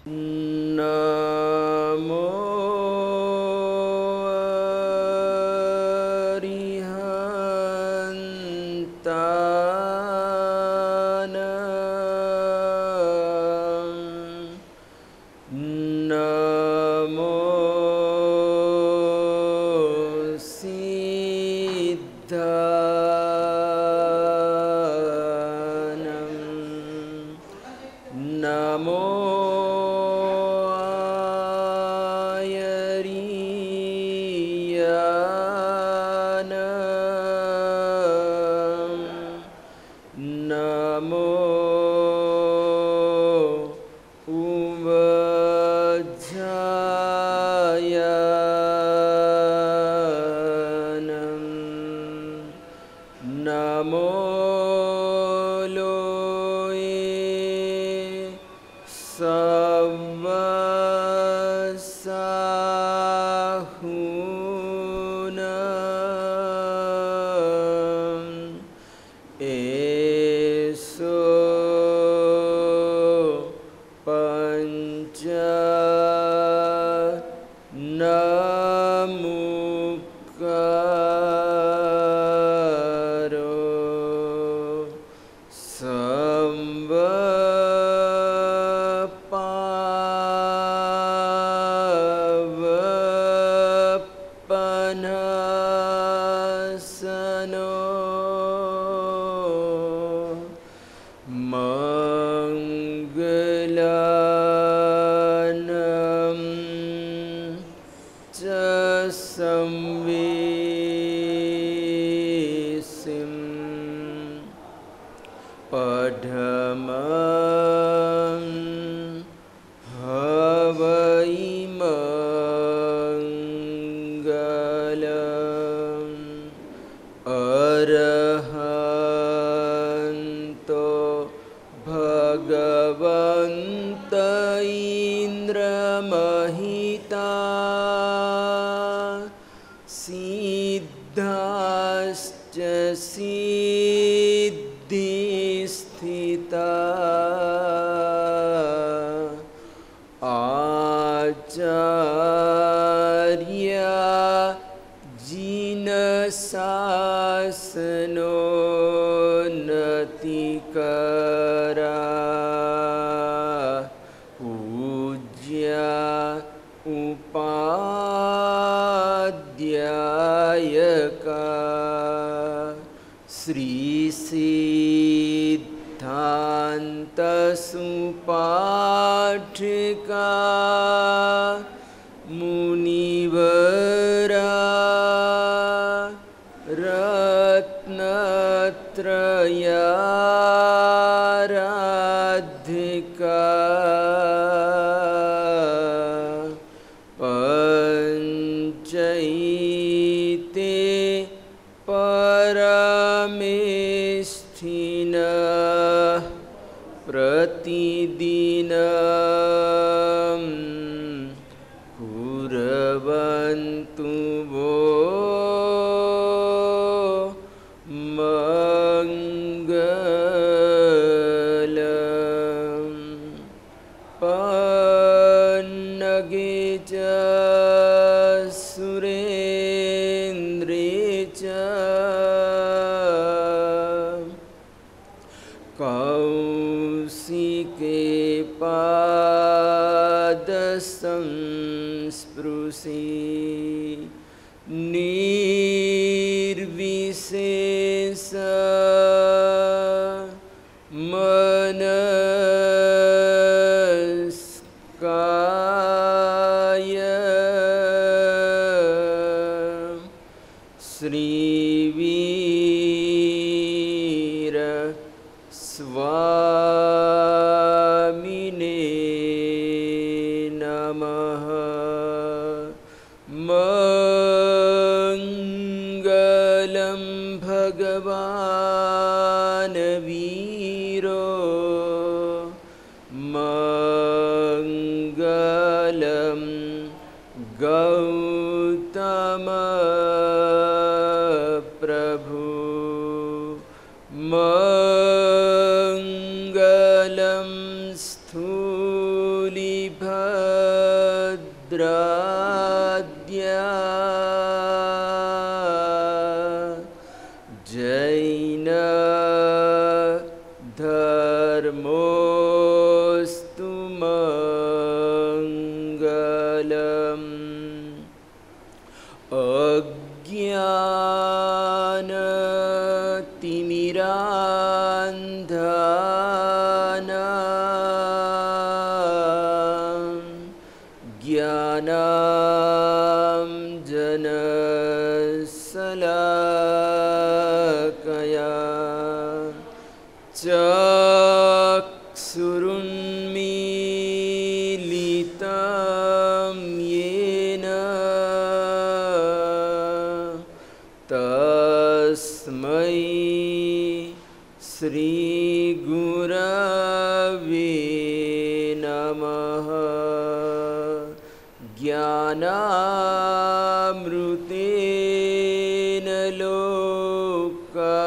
नमो परमोऽस्तु मङ्गलम्। अज्ञानतिमिरान्धानां ज्ञानाञ्जनशलाकया चक्षुरुन्मीलितं येन तस्मै श्रीगुरवे नमः। ज्ञानामृतेन लोकानां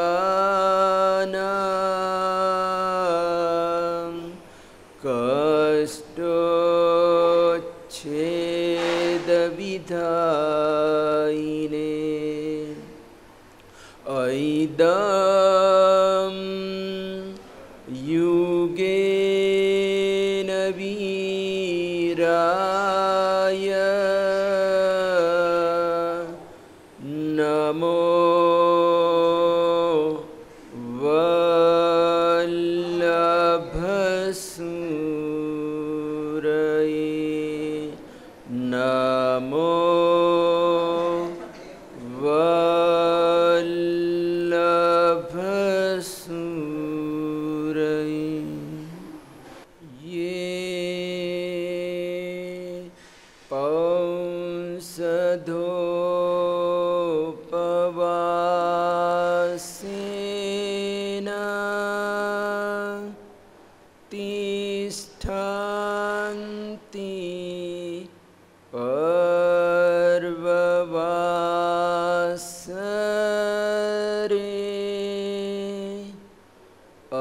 कष्टोच्छेदविधायिने ऐदं युगेन वीराय नमो वल्लभसूरये नमो पौंसधोपवासेन तिष्ठन्ति पर्ववासरे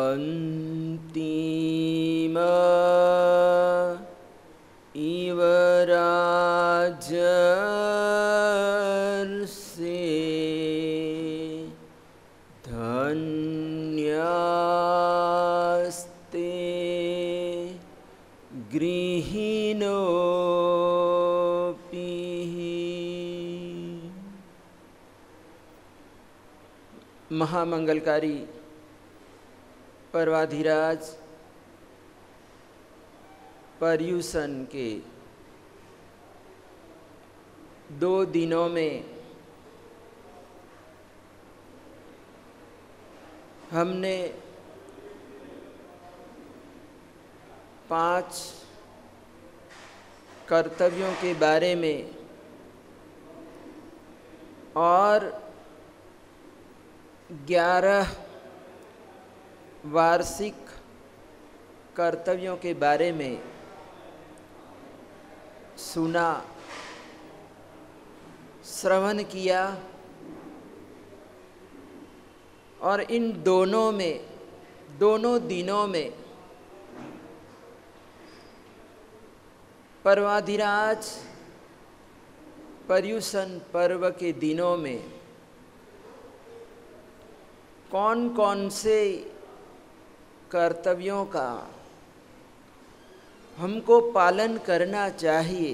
अन्तिम इव राजर्षे धन्यास्ते गृहीणोऽपि। महामंगलकारी पर्वाधिराज पर्युषण के 2 दिनों में हमने 5 कर्तव्यों के बारे में और 11 वार्षिक कर्तव्यों के बारे में सुना, श्रवण किया और इन दोनों दिनों में पर्वाधिराज पर्युषण पर्व के दिनों में कौन कौन से कर्तव्यों का हमको पालन करना चाहिए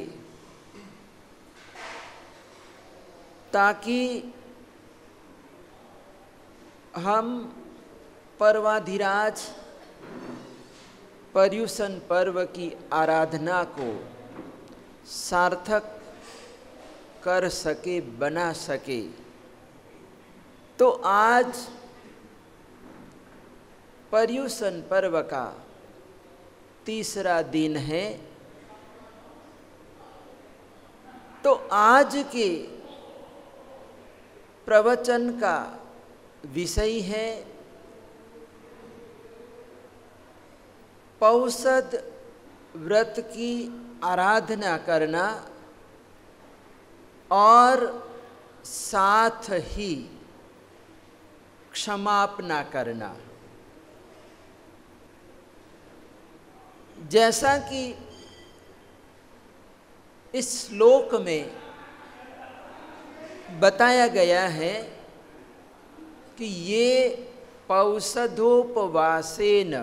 ताकि हम पर्वाधिराज पर्युषण पर्व की आराधना को सार्थक कर सके, बना सके। तो आज पर्युषण पर्व का 3रा दिन है। तो आज के प्रवचन का विषय है पौषध व्रत की आराधना करना और साथ ही क्षमापना करना। जैसा कि इस श्लोक में बताया गया है कि ये पौषधोपवासेन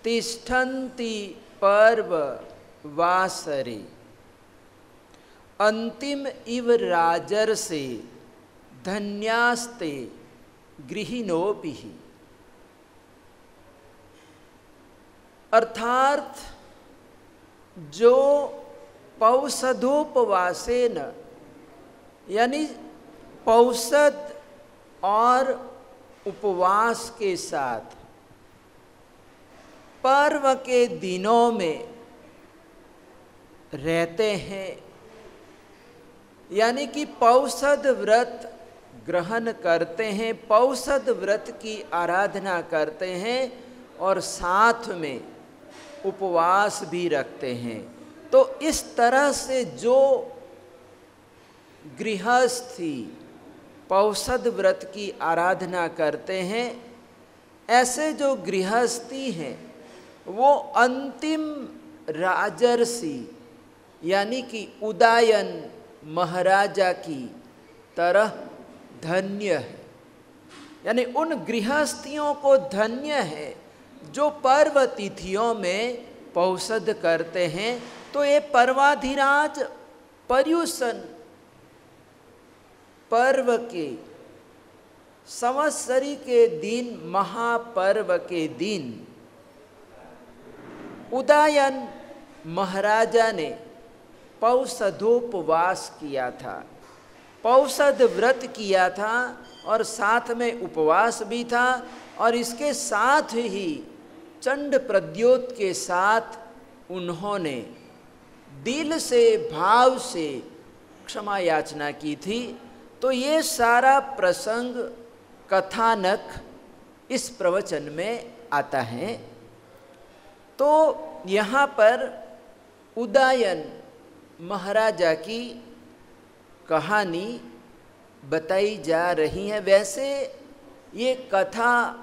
तिष्ठन्ति पर्व वासरे अंतिम इव राजर्षे धन्यास्ते गृहिणोऽपि। अर्थात जो पौषधोपवासेन यानी पौषध और उपवास के साथ पर्व के दिनों में रहते हैं, यानी कि पौषध व्रत ग्रहण करते हैं, पौषध व्रत की आराधना करते हैं और साथ में उपवास भी रखते हैं, तो इस तरह से जो गृहस्थी पौषध व्रत की आराधना करते हैं, ऐसे जो गृहस्थी हैं वो अंतिम राजर्षि यानी कि उदयन महाराजा की तरह धन्य है। यानी उन गृहस्थियों को धन्य है जो पर्व तिथियों में पौषध करते हैं। तो ये पर्वाधिराज पर्युषण पर्व के संवत्सरी के दिन, महापर्व के दिन उदयन महाराजा ने पौषधोपवास किया था, पौषध व्रत किया था और साथ में उपवास भी था, और इसके साथ ही चंड प्रद्योत के साथ उन्होंने दिल से भाव से क्षमा याचना की थी। तो ये सारा प्रसंग कथानक इस प्रवचन में आता है। तो यहाँ पर उदयन महाराजा की कहानी बताई जा रही है। वैसे ये कथा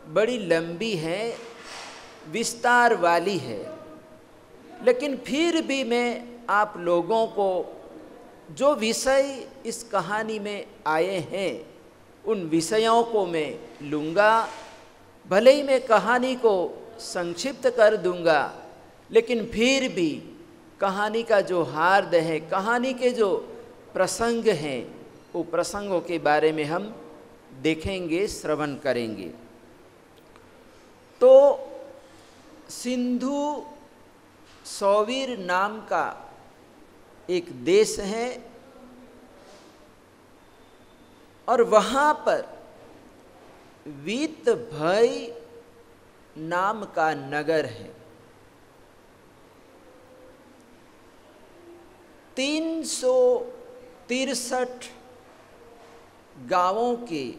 बड़ी लंबी है, विस्तार वाली है, लेकिन फिर भी मैं आप लोगों को जो विषय इस कहानी में आए हैं उन विषयों को मैं लूँगा। भले ही मैं कहानी को संक्षिप्त कर दूँगा, लेकिन फिर भी कहानी का जो हार्द है, कहानी के जो प्रसंग हैं, वो प्रसंगों के बारे में हम देखेंगे, श्रवण करेंगे। तो सिंधु सौवीर नाम का एक देश है और वहाँ पर वीतभय नाम का नगर है। 363 गांवों के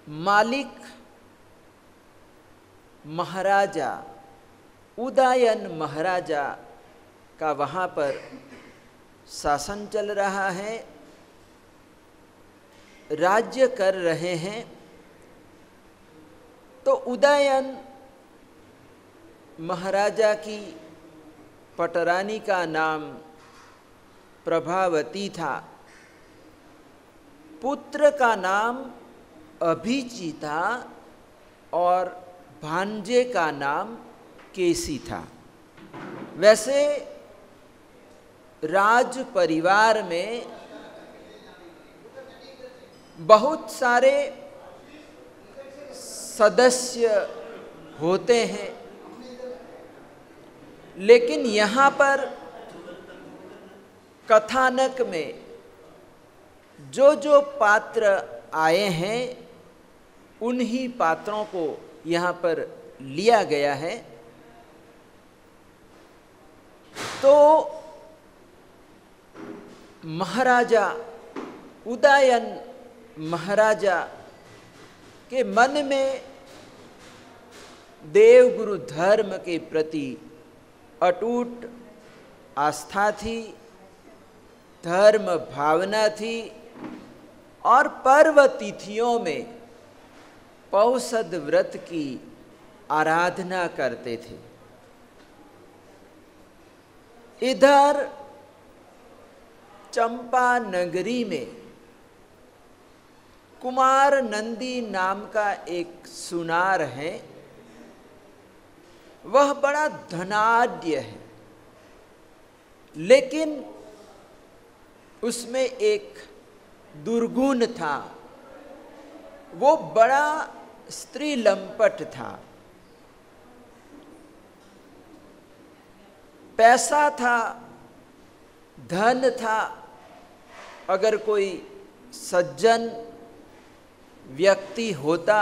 मालिक महाराजा उदयन महाराजा का वहाँ पर शासन चल रहा है, राज्य कर रहे हैं। तो उदयन महाराजा की पटरानी का नाम प्रभावती था, पुत्र का नाम अभिची था और भांजे का नाम केसी था। वैसे राज परिवार में बहुत सारे सदस्य होते हैं, लेकिन यहाँ पर कथानक में जो जो पात्र आए हैं उन्हीं पात्रों को यहाँ पर लिया गया है। तो महाराजा उदयन महाराजा के मन में देवगुरु धर्म के प्रति अटूट आस्था थी, धर्म भावना थी और पर्व तिथियों में पौषध व्रत की आराधना करते थे। इधर चंपा नगरी में कुमार नंदी नाम का एक सुनार है, वह बड़ा धनाढ्य है, लेकिन उसमें एक दुर्गुण था, वो बड़ा स्त्री लंपट था। पैसा था, धन था, अगर कोई सज्जन व्यक्ति होता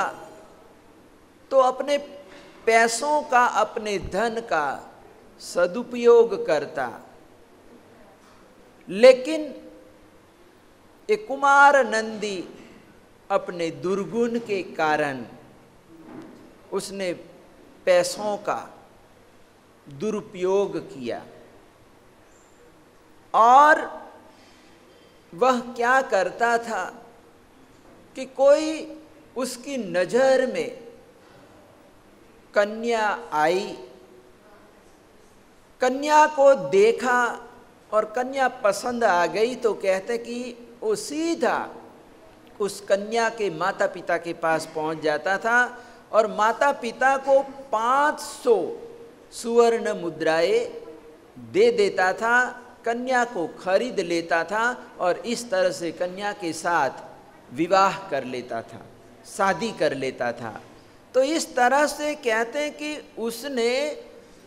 तो अपने पैसों का, अपने धन का सदुपयोग करता, लेकिन एक कुमार नंदी अपने दुर्गुण के कारण उसने पैसों का दुरुपयोग किया। और वह क्या करता था कि कोई उसकी नजर में कन्या आई, कन्या को देखा और कन्या पसंद आ गई तो कहते कि वो सीधा उस कन्या के माता पिता के पास पहुंच जाता था और माता पिता को 500 सुवर्ण मुद्राएं दे देता था, कन्या को खरीद लेता था और इस तरह से कन्या के साथ विवाह कर लेता था, शादी कर लेता था। तो इस तरह से कहते हैं कि उसने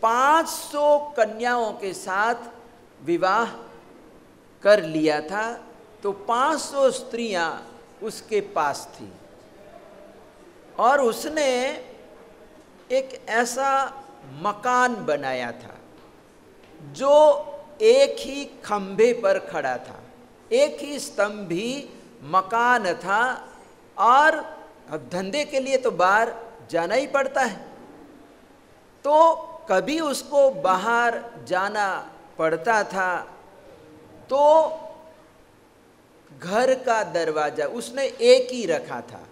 500 कन्याओं के साथ विवाह कर लिया था। तो 500 स्त्रियां उसके पास थी और उसने एक ऐसा मकान बनाया था जो एक ही खंभे पर खड़ा था, एक ही स्तंभी मकान था। और अब धंधे के लिए तो बाहर जाना ही पड़ता है, तो कभी उसको बाहर जाना पड़ता था तो घर का दरवाजा उसने एक ही रखा था।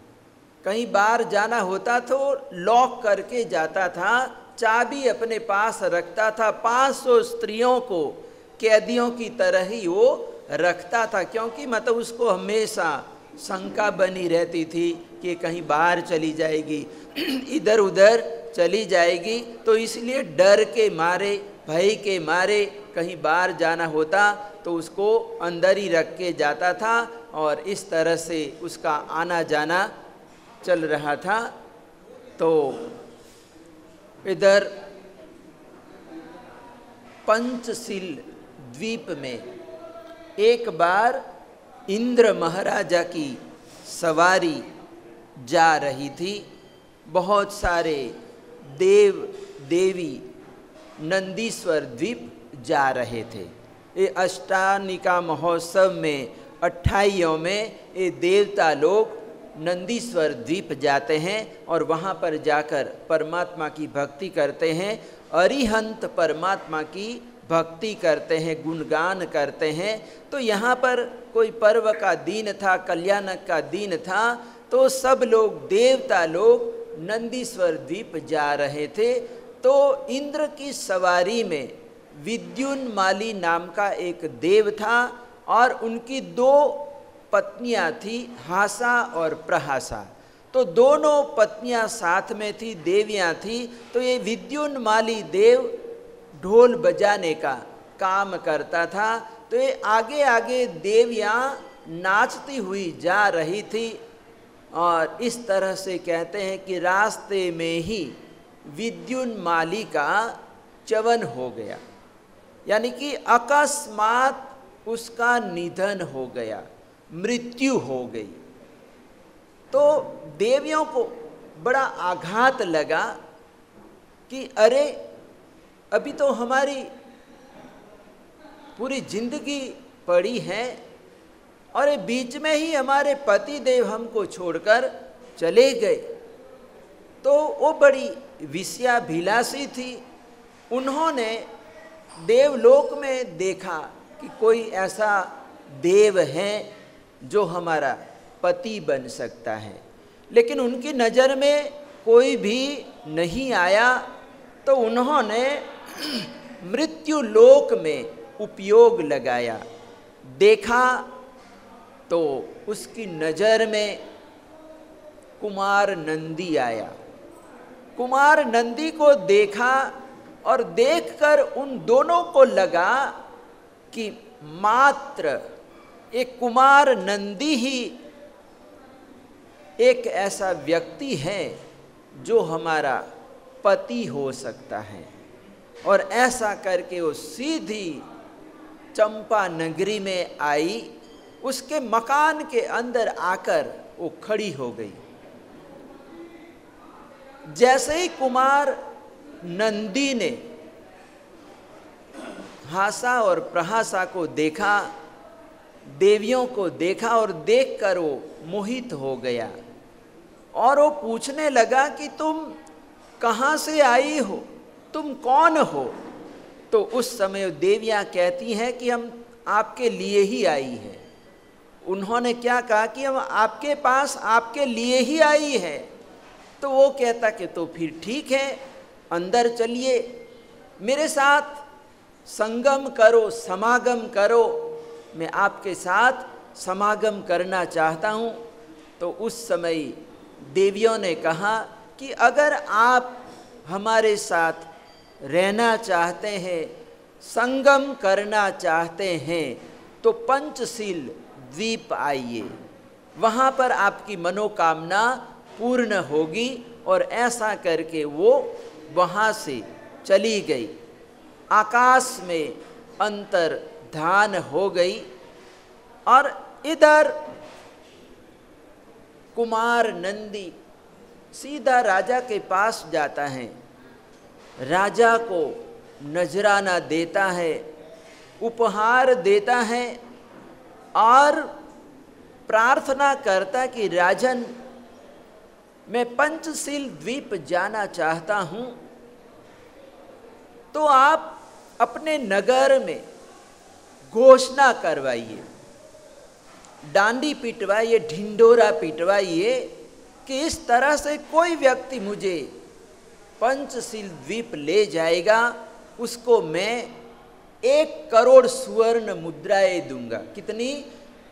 कहीं बाहर जाना होता तो लॉक करके जाता था, चाबी अपने पास रखता था। 500 स्त्रियों को कैदियों की तरह ही वो रखता था, क्योंकि मतलब उसको हमेशा शंका बनी रहती थी कि कहीं बाहर चली जाएगी, इधर उधर चली जाएगी, तो इसलिए डर के मारे, भय के मारे कहीं बाहर जाना होता तो उसको अंदर ही रख के जाता था और इस तरह से उसका आना जाना चल रहा था। तो इधर पंचशील द्वीप में एक बार इंद्र महाराजा की सवारी जा रही थी। बहुत सारे देव देवी नंदीश्वर द्वीप जा रहे थे। ये अष्टानिका महोत्सव में 28 में ये देवता लोग नंदीश्वर द्वीप जाते हैं और वहाँ पर जाकर परमात्मा की भक्ति करते हैं, अरिहंत परमात्मा की भक्ति करते हैं, गुणगान करते हैं। तो यहाँ पर कोई पर्व का दिन था, कल्याणक का दिन था, तो सब लोग देवता लोग नंदीश्वर द्वीप जा रहे थे। तो इंद्र की सवारी में विद्युन्माली नाम का एक देव था और उनकी 2 पत्नियां थी, हासा और प्रहासा। तो दोनों पत्नियां साथ में थी, देवियां थी। तो ये विद्युन्माली देव ढोल बजाने का काम करता था। तो ये आगे आगे देवियां नाचती हुई जा रही थी और इस तरह से कहते हैं कि रास्ते में ही विद्युन्माली का च्यवन हो गया, यानी कि अकस्मात उसका निधन हो गया, मृत्यु हो गई। तो देवियों को बड़ा आघात लगा कि अरे अभी तो हमारी पूरी जिंदगी पड़ी है और ये बीच में ही हमारे पति देव हमको छोड़कर चले गए। तो वो बड़ी विषयाभिलाषी थी। उन्होंने देवलोक में देखा कि कोई ऐसा देव है जो हमारा पति बन सकता है, लेकिन उनकी नज़र में कोई भी नहीं आया। तो उन्होंने मृत्यु लोक में उपयोग लगाया, देखा तो उसकी नज़र में कुमार नंदी आया। कुमार नंदी को देखा और देखकर उन दोनों को लगा कि मात्र एक कुमार नंदी ही एक ऐसा व्यक्ति है जो हमारा पति हो सकता है। और ऐसा करके वो सीधी चंपा नगरी में आई, उसके मकान के अंदर आकर वो खड़ी हो गई। जैसे ही कुमार नंदी ने हासा और प्रहासा को देखा, देवियों को देखा और देखकर वो मोहित हो गया और वो पूछने लगा कि तुम कहाँ से आई हो, तुम कौन हो? तो उस समय देवियाँ कहती हैं कि हम आपके लिए ही आई हैं। उन्होंने क्या कहा कि हम आपके पास आपके लिए ही आई है। तो वो कहता कि तो फिर ठीक है, अंदर चलिए, मेरे साथ संगम करो, समागम करो, मैं आपके साथ समागम करना चाहता हूँ। तो उस समय देवियों ने कहा कि अगर आप हमारे साथ रहना चाहते हैं, संगम करना चाहते हैं, तो पंचशील द्वीप आइए, वहाँ पर आपकी मनोकामना पूर्ण होगी। और ऐसा करके वो वहाँ से चली गई, आकाश में अंतर्धान हो गई। और इधर कुमार नंदी सीधा राजा के पास जाता है, राजा को नजराना देता है, उपहार देता है और प्रार्थना करता कि राजन, मैं पंचशील द्वीप जाना चाहता हूँ, तो आप अपने नगर में घोषणा करवाइए, डांडी पिटवाइए, ढिंडोरा पिटवाइए कि इस तरह से कोई व्यक्ति मुझे पंचशील द्वीप ले जाएगा, उसको मैं 1 करोड़ सुवर्ण मुद्राएं दूंगा। कितनी?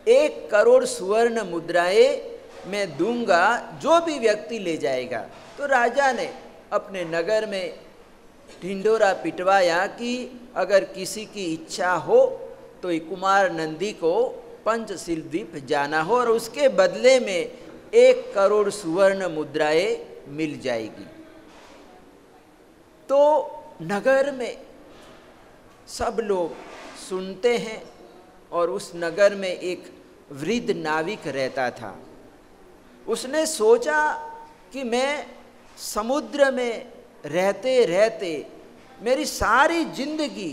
1 करोड़ सुवर्ण मुद्राएं मैं दूंगा जो भी व्यक्ति ले जाएगा। तो राजा ने अपने नगर में ढिंडोरा पिटवाया कि अगर किसी की इच्छा हो तो ये कुमार नंदी को पंचशील द्वीप जाना हो और उसके बदले में 1 करोड़ सुवर्ण मुद्राएं मिल जाएगी। तो नगर में सब लोग सुनते हैं और उस नगर में एक वृद्ध नाविक रहता था। उसने सोचा कि मैं समुद्र में रहते रहते मेरी सारी जिंदगी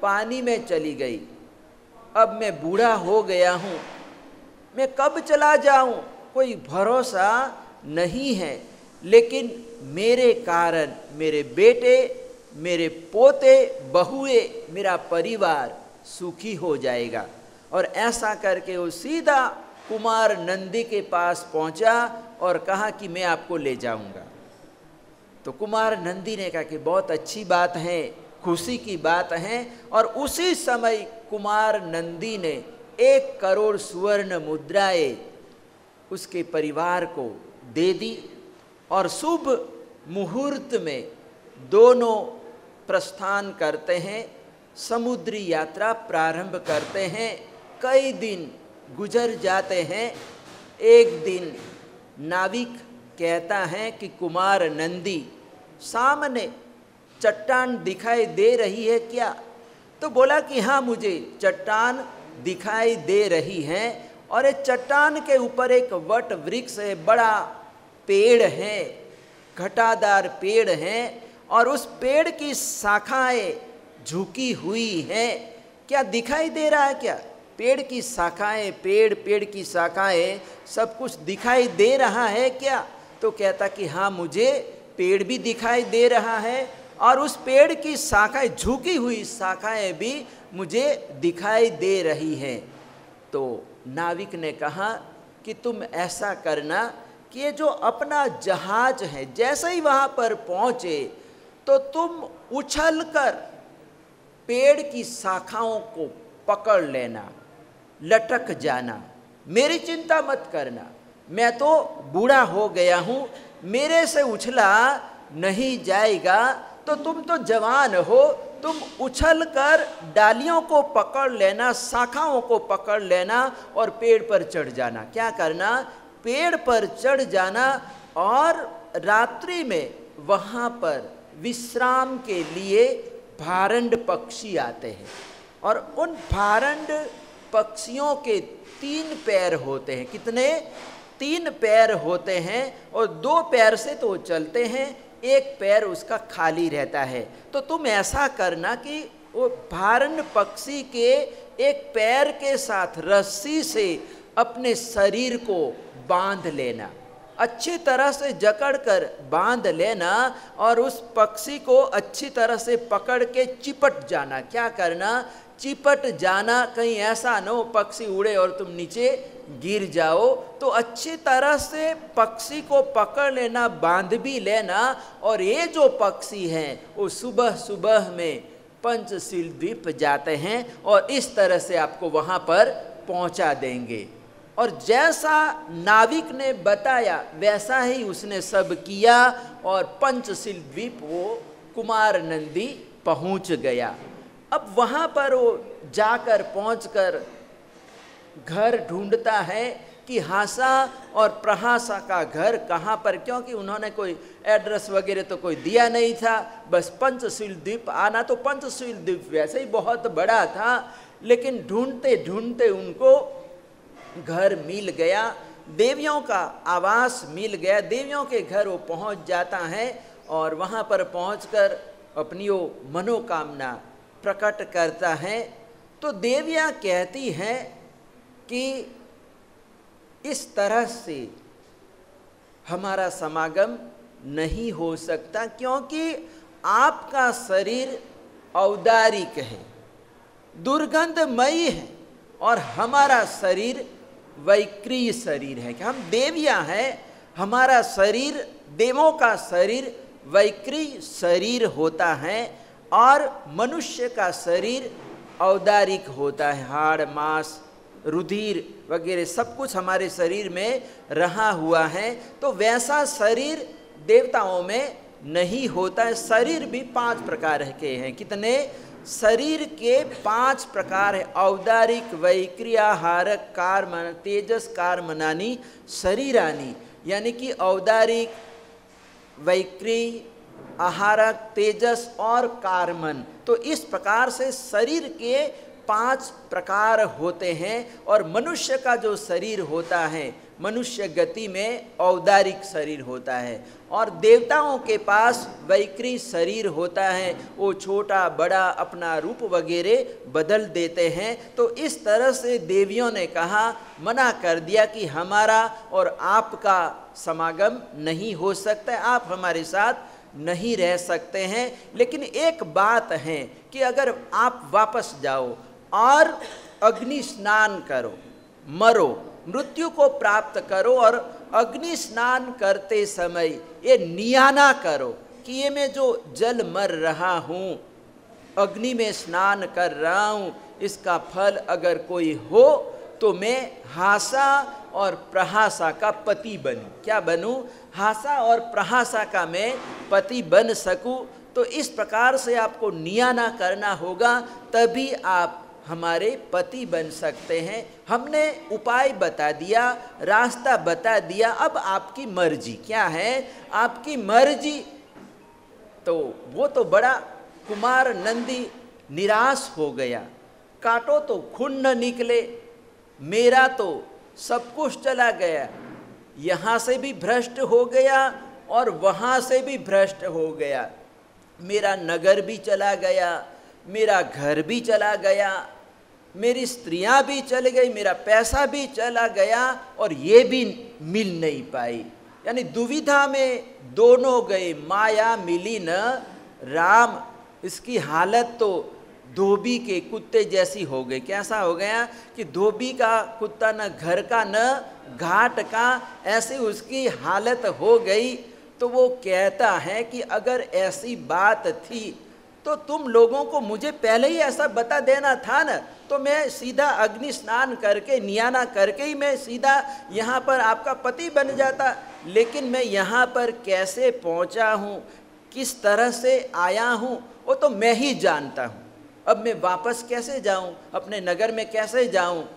पानी में चली गई, अब मैं बूढ़ा हो गया हूँ, मैं कब चला जाऊँ कोई भरोसा नहीं है, लेकिन मेरे कारण मेरे बेटे, मेरे पोते, बहुए, मेरा परिवार सुखी हो जाएगा। और ऐसा करके वो सीधा कुमार नंदी के पास पहुंचा और कहा कि मैं आपको ले जाऊंगा। तो कुमार नंदी ने कहा कि बहुत अच्छी बात है, खुशी की बात है। और उसी समय कुमार नंदी ने 1 करोड़ सुवर्ण मुद्राएं उसके परिवार को दे दी और शुभ मुहूर्त में दोनों प्रस्थान करते हैं, समुद्री यात्रा प्रारंभ करते हैं। कई दिन गुजर जाते हैं। एक दिन नाविक कहता है कि कुमार नंदी, सामने चट्टान दिखाई दे रही है क्या? तो बोला कि हाँ, मुझे चट्टान दिखाई दे रही है और ये चट्टान के ऊपर एक वट वृक्ष है, बड़ा पेड़ है, घटादार पेड़ है और उस पेड़ की शाखाएं झुकी हुई हैं। क्या दिखाई दे रहा है क्या? पेड़ की शाखाएं, पेड़ की शाखाएं, सब कुछ दिखाई दे रहा है क्या? तो कहता कि हाँ, मुझे पेड़ भी दिखाई दे रहा है और उस पेड़ की शाखाएं, झुकी हुई शाखाएं भी मुझे दिखाई दे रही हैं। तो नाविक ने कहा कि तुम ऐसा करना कि ये जो अपना जहाज है, जैसे ही वहाँ पर पहुँचे तो तुम उछलकर पेड़ की शाखाओं को पकड़ लेना, लटक जाना, मेरी चिंता मत करना। मैं तो बूढ़ा हो गया हूँ, मेरे से उछला नहीं जाएगा। तो तुम तो जवान हो, तुम उछल कर डालियों को पकड़ लेना, शाखाओं को पकड़ लेना और पेड़ पर चढ़ जाना। क्या करना? पेड़ पर चढ़ जाना और रात्रि में वहाँ पर विश्राम के लिए भारंड पक्षी आते हैं और उन भारंड पक्षियों के 3 पैर होते हैं। कितने? 3 पैर होते हैं और 2 पैर से तो चलते हैं, 1 पैर उसका खाली रहता है। तो तुम ऐसा करना कि वो भारंड पक्षी के 1 पैर के साथ रस्सी से अपने शरीर को बांध लेना, अच्छी तरह से जकड़ कर बांध लेना और उस पक्षी को अच्छी तरह से पकड़ के चिपट जाना। क्या करना? चिपट जाना, कहीं ऐसा न हो पक्षी उड़े और तुम नीचे गिर जाओ। तो अच्छी तरह से पक्षी को पकड़ लेना, बांध भी लेना। और ये जो पक्षी हैं वो सुबह सुबह में पंचशील द्वीप जाते हैं और इस तरह से आपको वहाँ पर पहुँचा देंगे। और जैसा नाविक ने बताया वैसा ही उसने सब किया और पंचशील द्वीप वो कुमार नंदी पहुँच गया। अब वहाँ पर वो जाकर पहुँचकर घर ढूंढता है कि हासा और प्रहासा का घर कहाँ पर, क्योंकि उन्होंने कोई एड्रेस वगैरह तो कोई दिया नहीं था। बस पंचशील द्वीप आना, तो पंचशील द्वीप वैसे ही बहुत बड़ा था, लेकिन ढूंढते ढूंढते उनको घर मिल गया, देवियों का आवास मिल गया। देवियों के घर वो पहुंच जाता है और वहां पर पहुंचकर अपनी वो मनोकामना प्रकट करता है। तो देवियां कहती हैं कि इस तरह से हमारा समागम नहीं हो सकता, क्योंकि आपका शरीर औदारिक है, दुर्गंधमयी है और हमारा शरीर वैक्रीय शरीर है। कि हम देवियां हैं, हमारा शरीर, देवों का शरीर वैक्रीय शरीर होता है और मनुष्य का शरीर औदारिक होता है। हाड़ मांस रुधिर वगैरह सब कुछ हमारे शरीर में रहा हुआ है। तो वैसा शरीर देवताओं में नहीं होता है। शरीर भी 5 प्रकार के हैं। कितने? शरीर के 5 प्रकार है। औदारिक, वैक्रियाहारक, कार्मन, तेजस कार्मनानी, शरीरानी। यानी कि औदारिक, वैक्री, आहारक, तेजस और कार्मन। तो इस प्रकार से शरीर के 5 प्रकार होते हैं। और मनुष्य का जो शरीर होता है, मनुष्य गति में औदारिक शरीर होता है और देवताओं के पास वैक्री शरीर होता है। वो छोटा बड़ा अपना रूप वगैरह बदल देते हैं। तो इस तरह से देवियों ने कहा, मना कर दिया कि हमारा और आपका समागम नहीं हो सकता है, आप हमारे साथ नहीं रह सकते हैं। लेकिन एक बात है कि अगर आप वापस जाओ और अग्नि स्नान करो, मरो, मृत्यु को प्राप्त करो और अग्नि स्नान करते समय ये नियाना करो कि ये मैं जो जल मर रहा हूँ, अग्नि में स्नान कर रहा हूँ, इसका फल अगर कोई हो तो मैं हासा और प्रहासा का पति बनूं। क्या बनूं? हासा और प्रहासा का मैं पति बन सकूं। तो इस प्रकार से आपको नियाना करना होगा, तभी आप हमारे पति बन सकते हैं। हमने उपाय बता दिया, रास्ता बता दिया, अब आपकी मर्जी। क्या है? आपकी मर्जी। तो वो तो बड़ा कुमार नंदी निराश हो गया, काटो तो खून न निकले, मेरा तो सब कुछ चला गया, यहाँ से भी भ्रष्ट हो गया और वहाँ से भी भ्रष्ट हो गया, मेरा नगर भी चला गया, मेरा घर भी चला गया, मेरी स्त्रियां भी चली गई, मेरा पैसा भी चला गया और ये भी मिल नहीं पाई। यानी दुविधा में दोनों गए, माया मिली न राम। इसकी हालत तो धोबी के कुत्ते जैसी हो गई। कैसा हो गया कि धोबी का कुत्ता न घर का न घाट का, ऐसी उसकी हालत हो गई। तो वो कहता है कि अगर ऐसी बात थी तो तुम लोगों को मुझे पहले ही ऐसा बता देना था ना, तो मैं सीधा अग्नि स्नान करके नियाना करके ही मैं सीधा यहाँ पर आपका पति बन जाता। लेकिन मैं यहाँ पर कैसे पहुँचा हूँ, किस तरह से आया हूँ, वो तो मैं ही जानता हूँ। अब मैं वापस कैसे जाऊँ, अपने नगर में कैसे जाऊँ?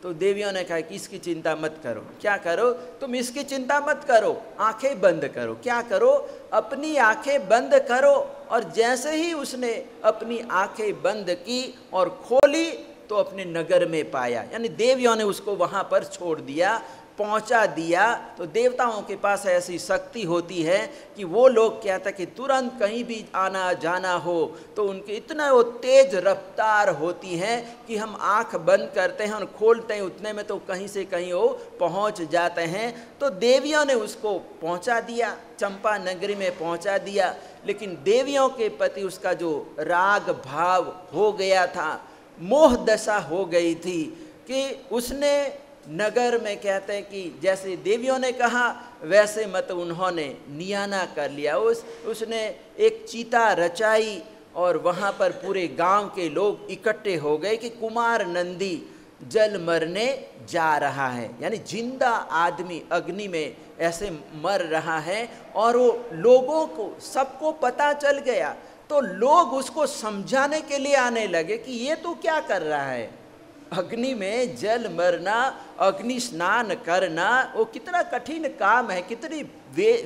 तो देवियों ने कहा कि इसकी चिंता मत करो। क्या करो? तुम इसकी चिंता मत करो, आंखें बंद करो। क्या करो? अपनी आंखें बंद करो। और जैसे ही उसने अपनी आंखें बंद की और खोली तो अपने नगर में पाया, यानी देवियों ने उसको वहाँ पर छोड़ दिया, पहुँचा दिया। तो देवताओं के पास ऐसी शक्ति होती है कि वो लोग कहते कि तुरंत कहीं भी आना जाना हो तो उनकी इतना वो तेज रफ्तार होती है कि हम आंख बंद करते हैं और खोलते हैं उतने में तो कहीं से कहीं वो पहुंच जाते हैं। तो देवियों ने उसको पहुंचा दिया, चंपा नगरी में पहुंचा दिया। लेकिन देवियों के प्रति उसका जो राग भाव हो गया था, मोह दशा हो गई थी कि उसने नगर में कहते हैं कि जैसे देवियों ने कहा वैसे मत उन्होंने नियाना कर लिया। उसने एक चीता रचाई और वहाँ पर पूरे गांव के लोग इकट्ठे हो गए कि कुमार नंदी जल मरने जा रहा है, यानी जिंदा आदमी अग्नि में ऐसे मर रहा है। और वो लोगों को सबको पता चल गया, तो लोग उसको समझाने के लिए आने लगे कि ये तो क्या कर रहा है, अग्नि में जल मरना, अग्नि स्नान करना, वो कितना कठिन काम है, कितनी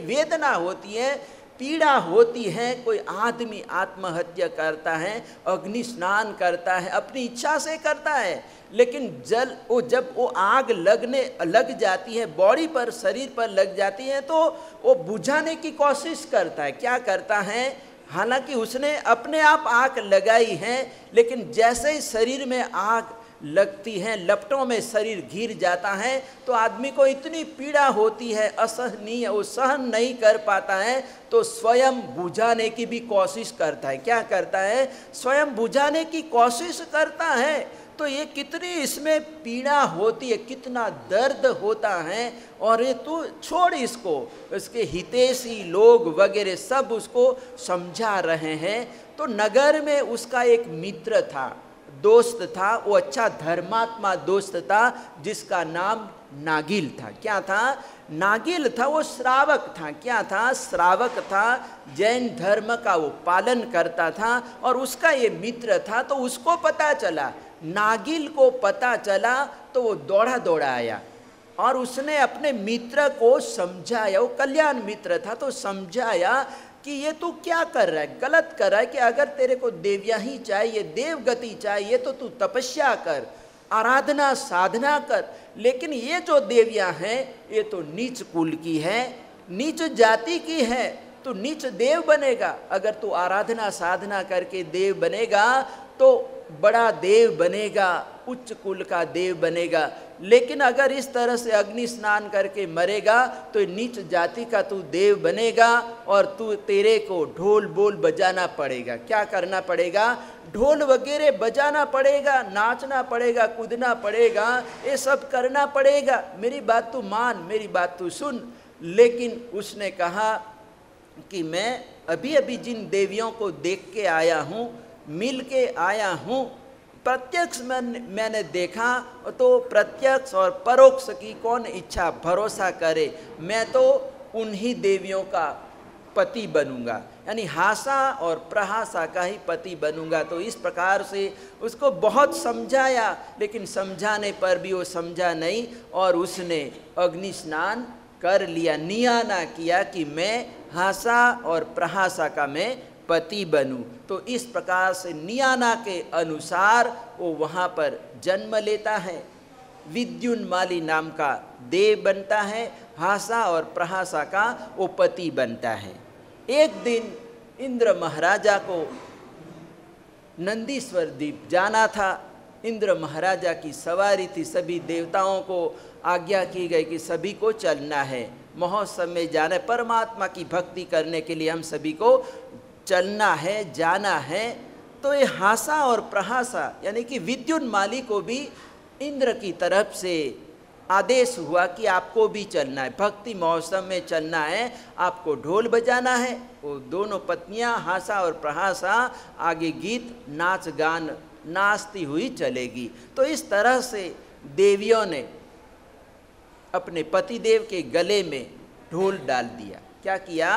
वेदना होती है, पीड़ा होती है। कोई आदमी आत्महत्या करता है, अग्नि स्नान करता है, अपनी इच्छा से करता है, लेकिन जब वो आग लग जाती है, बॉडी पर, शरीर पर लग जाती है, तो वो बुझाने की कोशिश करता है। क्या करता है? हालांकि उसने अपने आप आग लगाई है, लेकिन जैसे ही शरीर में आग लगती है, लपटों में शरीर घिर जाता है, तो आदमी को इतनी पीड़ा होती है, असहनीय, वो सहन नहीं कर पाता है, तो स्वयं बुझाने की भी कोशिश करता है। क्या करता है? स्वयं बुझाने की कोशिश करता है। तो ये कितनी इसमें पीड़ा होती है, कितना दर्द होता है। और ये तू छोड़ इसको, इसके हितैषी लोग वगैरह सब उसको समझा रहे हैं। तो नगर में उसका एक मित्र था, दोस्त था, वो अच्छा धर्मात्मा दोस्त था, जिसका नाम नागिल था। क्या था? नागिल था, वो श्रावक था। क्या था? श्रावक था, जैन धर्म का वो पालन करता था। और उसका ये मित्र था, तो उसको पता चला, नागिल को पता चला, तो वो दौड़ा दौड़ा आया और उसने अपने मित्र को समझाया। वो कल्याण मित्र था, तो समझाया कि ये तू क्या कर रहा है, गलत कर रहा है, कि अगर तेरे को देवियाँ ही चाहिए, देव गति चाहिए, तो तू तपस्या कर, आराधना साधना कर। लेकिन ये जो देवियाँ हैं ये तो नीच कुल की है, नीच जाति की है, तो नीच देव बनेगा। अगर तू आराधना साधना करके देव बनेगा तो बड़ा देव बनेगा, उच्च कुल का देव बनेगा। लेकिन अगर इस तरह से अग्नि स्नान करके मरेगा तो नीच जाति का तू देव बनेगा और तेरे को ढोल बोल बजाना पड़ेगा। क्या करना पड़ेगा? ढोल वगैरह बजाना पड़ेगा, नाचना पड़ेगा, कूदना पड़ेगा, ये सब करना पड़ेगा। मेरी बात तू मान, मेरी बात तू सुन। लेकिन उसने कहा कि मैं अभी अभी जिन देवियों को देख के आया हूँ, मिल के आया हूँ, प्रत्यक्ष मैंने देखा, तो प्रत्यक्ष और परोक्ष की कौन इच्छा भरोसा करे, मैं तो उन्हीं देवियों का पति बनूंगा, यानी हासा और प्रहासा का ही पति बनूंगा। तो इस प्रकार से उसको बहुत समझाया, लेकिन समझाने पर भी वो समझा नहीं और उसने अग्नि स्नान कर लिया, नियाना किया कि मैं हासा और प्रहासा का मैं पति बनूं। तो इस प्रकार से नियाना के अनुसार वो वहाँ पर जन्म लेता है, विद्युन्माली नाम का देव बनता है, हासा और प्रहासा का वो पति बनता है। एक दिन इंद्र महाराजा को नंदीश्वर द्वीप जाना था। इंद्र महाराजा की सवारी थी, सभी देवताओं को आज्ञा की गई कि सभी को चलना है, महोत्सव में जाना है, परमात्मा की भक्ति करने के लिए हम सभी को चलना है, जाना है। तो ये हासा और प्रहासा यानी कि विद्युन्माली को भी इंद्र की तरफ से आदेश हुआ कि आपको भी चलना है, भक्ति महोत्सव में चलना है, आपको ढोल बजाना है। वो दोनों पत्नियां हासा और प्रहासा, आगे गीत नाच गान नाचती हुई चलेगी। तो इस तरह से देवियों ने अपने पतिदेव के गले में ढोल डाल दिया। क्या किया?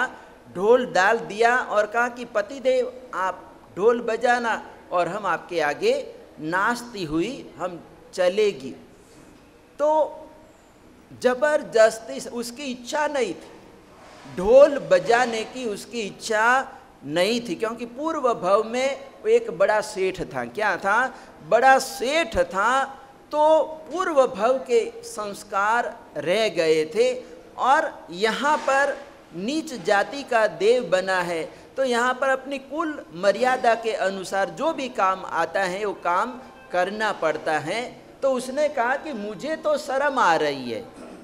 ढोल डाल दिया और कहा कि पतिदेव आप ढोल बजाना और हम आपके आगे नाचती हुई हम चलेगी। तो जबरदस्ती, उसकी इच्छा नहीं थी, ढोल बजाने की उसकी इच्छा नहीं थी, क्योंकि पूर्व भव में वो एक बड़ा सेठ था। क्या था? बड़ा सेठ था। तो पूर्व भव के संस्कार रह गए थे और यहाँ पर नीच जाति का देव बना है, तो यहाँ पर अपनी कुल मर्यादा के अनुसार जो भी काम आता है वो काम करना पड़ता है। तो उसने कहा कि मुझे तो शर्म आ रही है,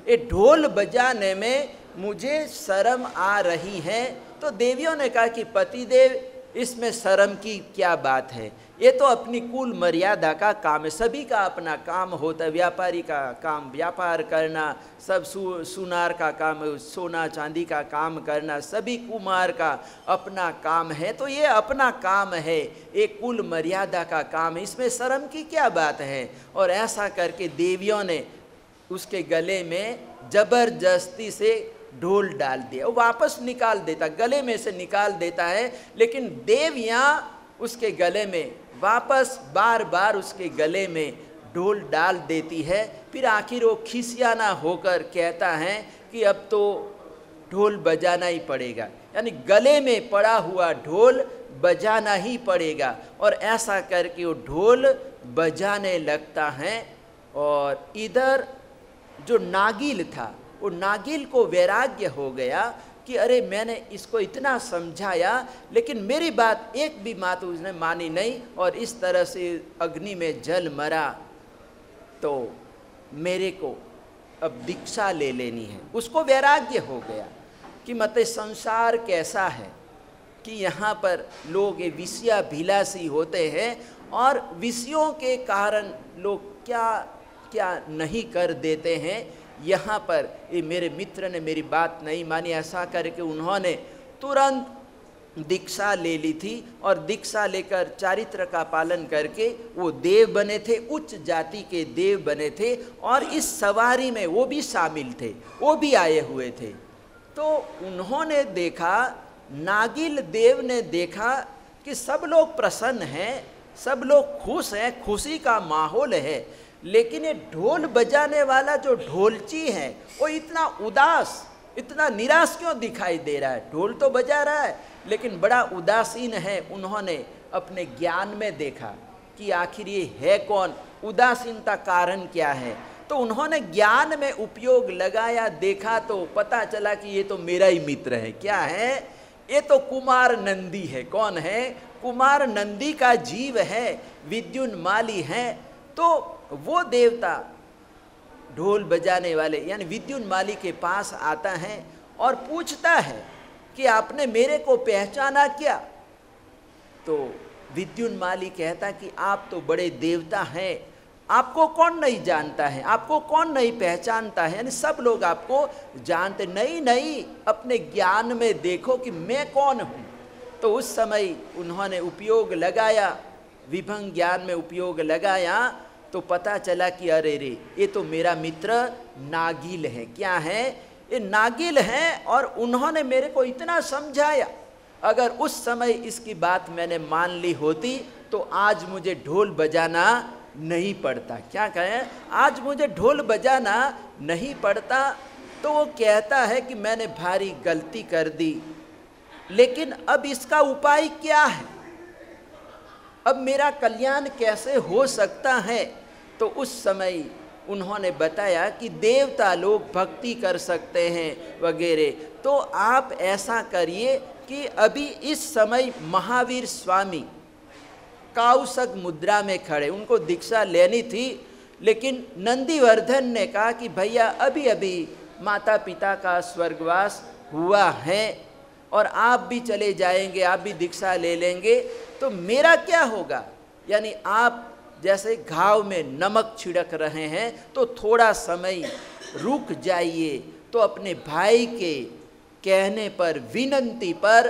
ये ढोल बजाने में मुझे शर्म आ रही है। तो देवियों ने कहा कि पतिदेव इसमें शर्म की क्या बात है, ये तो अपनी कुल मर्यादा का काम है, सभी का अपना काम होता है। व्यापारी का काम व्यापार करना, सब सुनार का काम सोना चांदी का काम करना, सभी कुमार का अपना काम है। तो ये अपना काम है, एक कुल मर्यादा का काम है, इसमें शर्म की क्या बात है। और ऐसा करके देवियों ने उसके गले में जबरदस्ती से ढोल डाल दिया। वो वापस निकाल देता, गले में से निकाल देता है, लेकिन देवियाँ उसके गले में वापस बार बार उसके गले में ढोल डाल देती है। फिर आखिर वो खिसियाना होकर कहता है कि अब तो ढोल बजाना ही पड़ेगा, यानी गले में पड़ा हुआ ढोल बजाना ही पड़ेगा। और ऐसा करके वो ढोल बजाने लगता है। और इधर जो नागिल था, वो नागिल को वैराग्य हो गया कि अरे मैंने इसको इतना समझाया, लेकिन मेरी बात एक भी बात उसने मानी नहीं और इस तरह से अग्नि में जल मरा, तो मेरे को अब दीक्षा ले लेनी है। उसको वैराग्य हो गया कि मतलब संसार कैसा है कि यहाँ पर लोग ये विषयाभिलाषी होते हैं और विषयों के कारण लोग क्या क्या नहीं कर देते हैं। यहाँ पर ये मेरे मित्र ने मेरी बात नहीं मानी, ऐसा करके उन्होंने तुरंत दीक्षा ले ली थी और दीक्षा लेकर चारित्र का पालन करके वो देव बने थे, उच्च जाति के देव बने थे। और इस सवारी में वो भी शामिल थे, वो भी आए हुए थे। तो उन्होंने देखा, नागिल देव ने देखा कि सब लोग प्रसन्न हैं, सब लोग खुश हैं, खुशी का माहौल है, लेकिन ये ढोल बजाने वाला जो ढोलची है वो इतना उदास, इतना निराश क्यों दिखाई दे रहा है। ढोल तो बजा रहा है लेकिन बड़ा उदासीन है। उन्होंने अपने ज्ञान में देखा कि आखिर ये है कौन, उदासीनता कारण क्या है। तो उन्होंने ज्ञान में उपयोग लगाया, देखा तो पता चला कि ये तो मेरा ही मित्र है। क्या है? ये तो कुमार नंदी है। कौन है? कुमार नंदी का जीव है, विद्युन्माली है। तो वो देवता ढोल बजाने वाले यानी विद्युन्माली के पास आता है और पूछता है कि आपने मेरे को पहचाना क्या? तो विद्युन्माली कहता कि आप तो बड़े देवता हैं, आपको कौन नहीं जानता है, आपको कौन नहीं पहचानता है, यानी सब लोग आपको जानते। नहीं नहीं, अपने ज्ञान में देखो कि मैं कौन हूँ। तो उस समय उन्होंने उपयोग लगाया, विभंग ज्ञान में उपयोग लगाया, तो पता चला कि अरे रे ये तो मेरा मित्र नागिल है। क्या है? ये नागिल हैं और उन्होंने मेरे को इतना समझाया। अगर उस समय इसकी बात मैंने मान ली होती तो आज मुझे ढोल बजाना नहीं पड़ता। क्या कहें? आज मुझे ढोल बजाना नहीं पड़ता। तो वो कहता है कि मैंने भारी गलती कर दी, लेकिन अब इसका उपाय क्या है, अब मेरा कल्याण कैसे हो सकता है? तो उस समय उन्होंने बताया कि देवता लोग भक्ति कर सकते हैं वगैरह। तो आप ऐसा करिए कि अभी इस समय महावीर स्वामी काउसक मुद्रा में खड़े, उनको दीक्षा लेनी थी, लेकिन नंदीवर्धन ने कहा कि भैया अभी अभी माता पिता का स्वर्गवास हुआ है और आप भी चले जाएंगे, आप भी दीक्षा ले लेंगे, तो मेरा क्या होगा? यानी आप जैसे घाव में नमक छिड़क रहे हैं तो थोड़ा समय रुक जाइए। तो अपने भाई के कहने पर, विनंती पर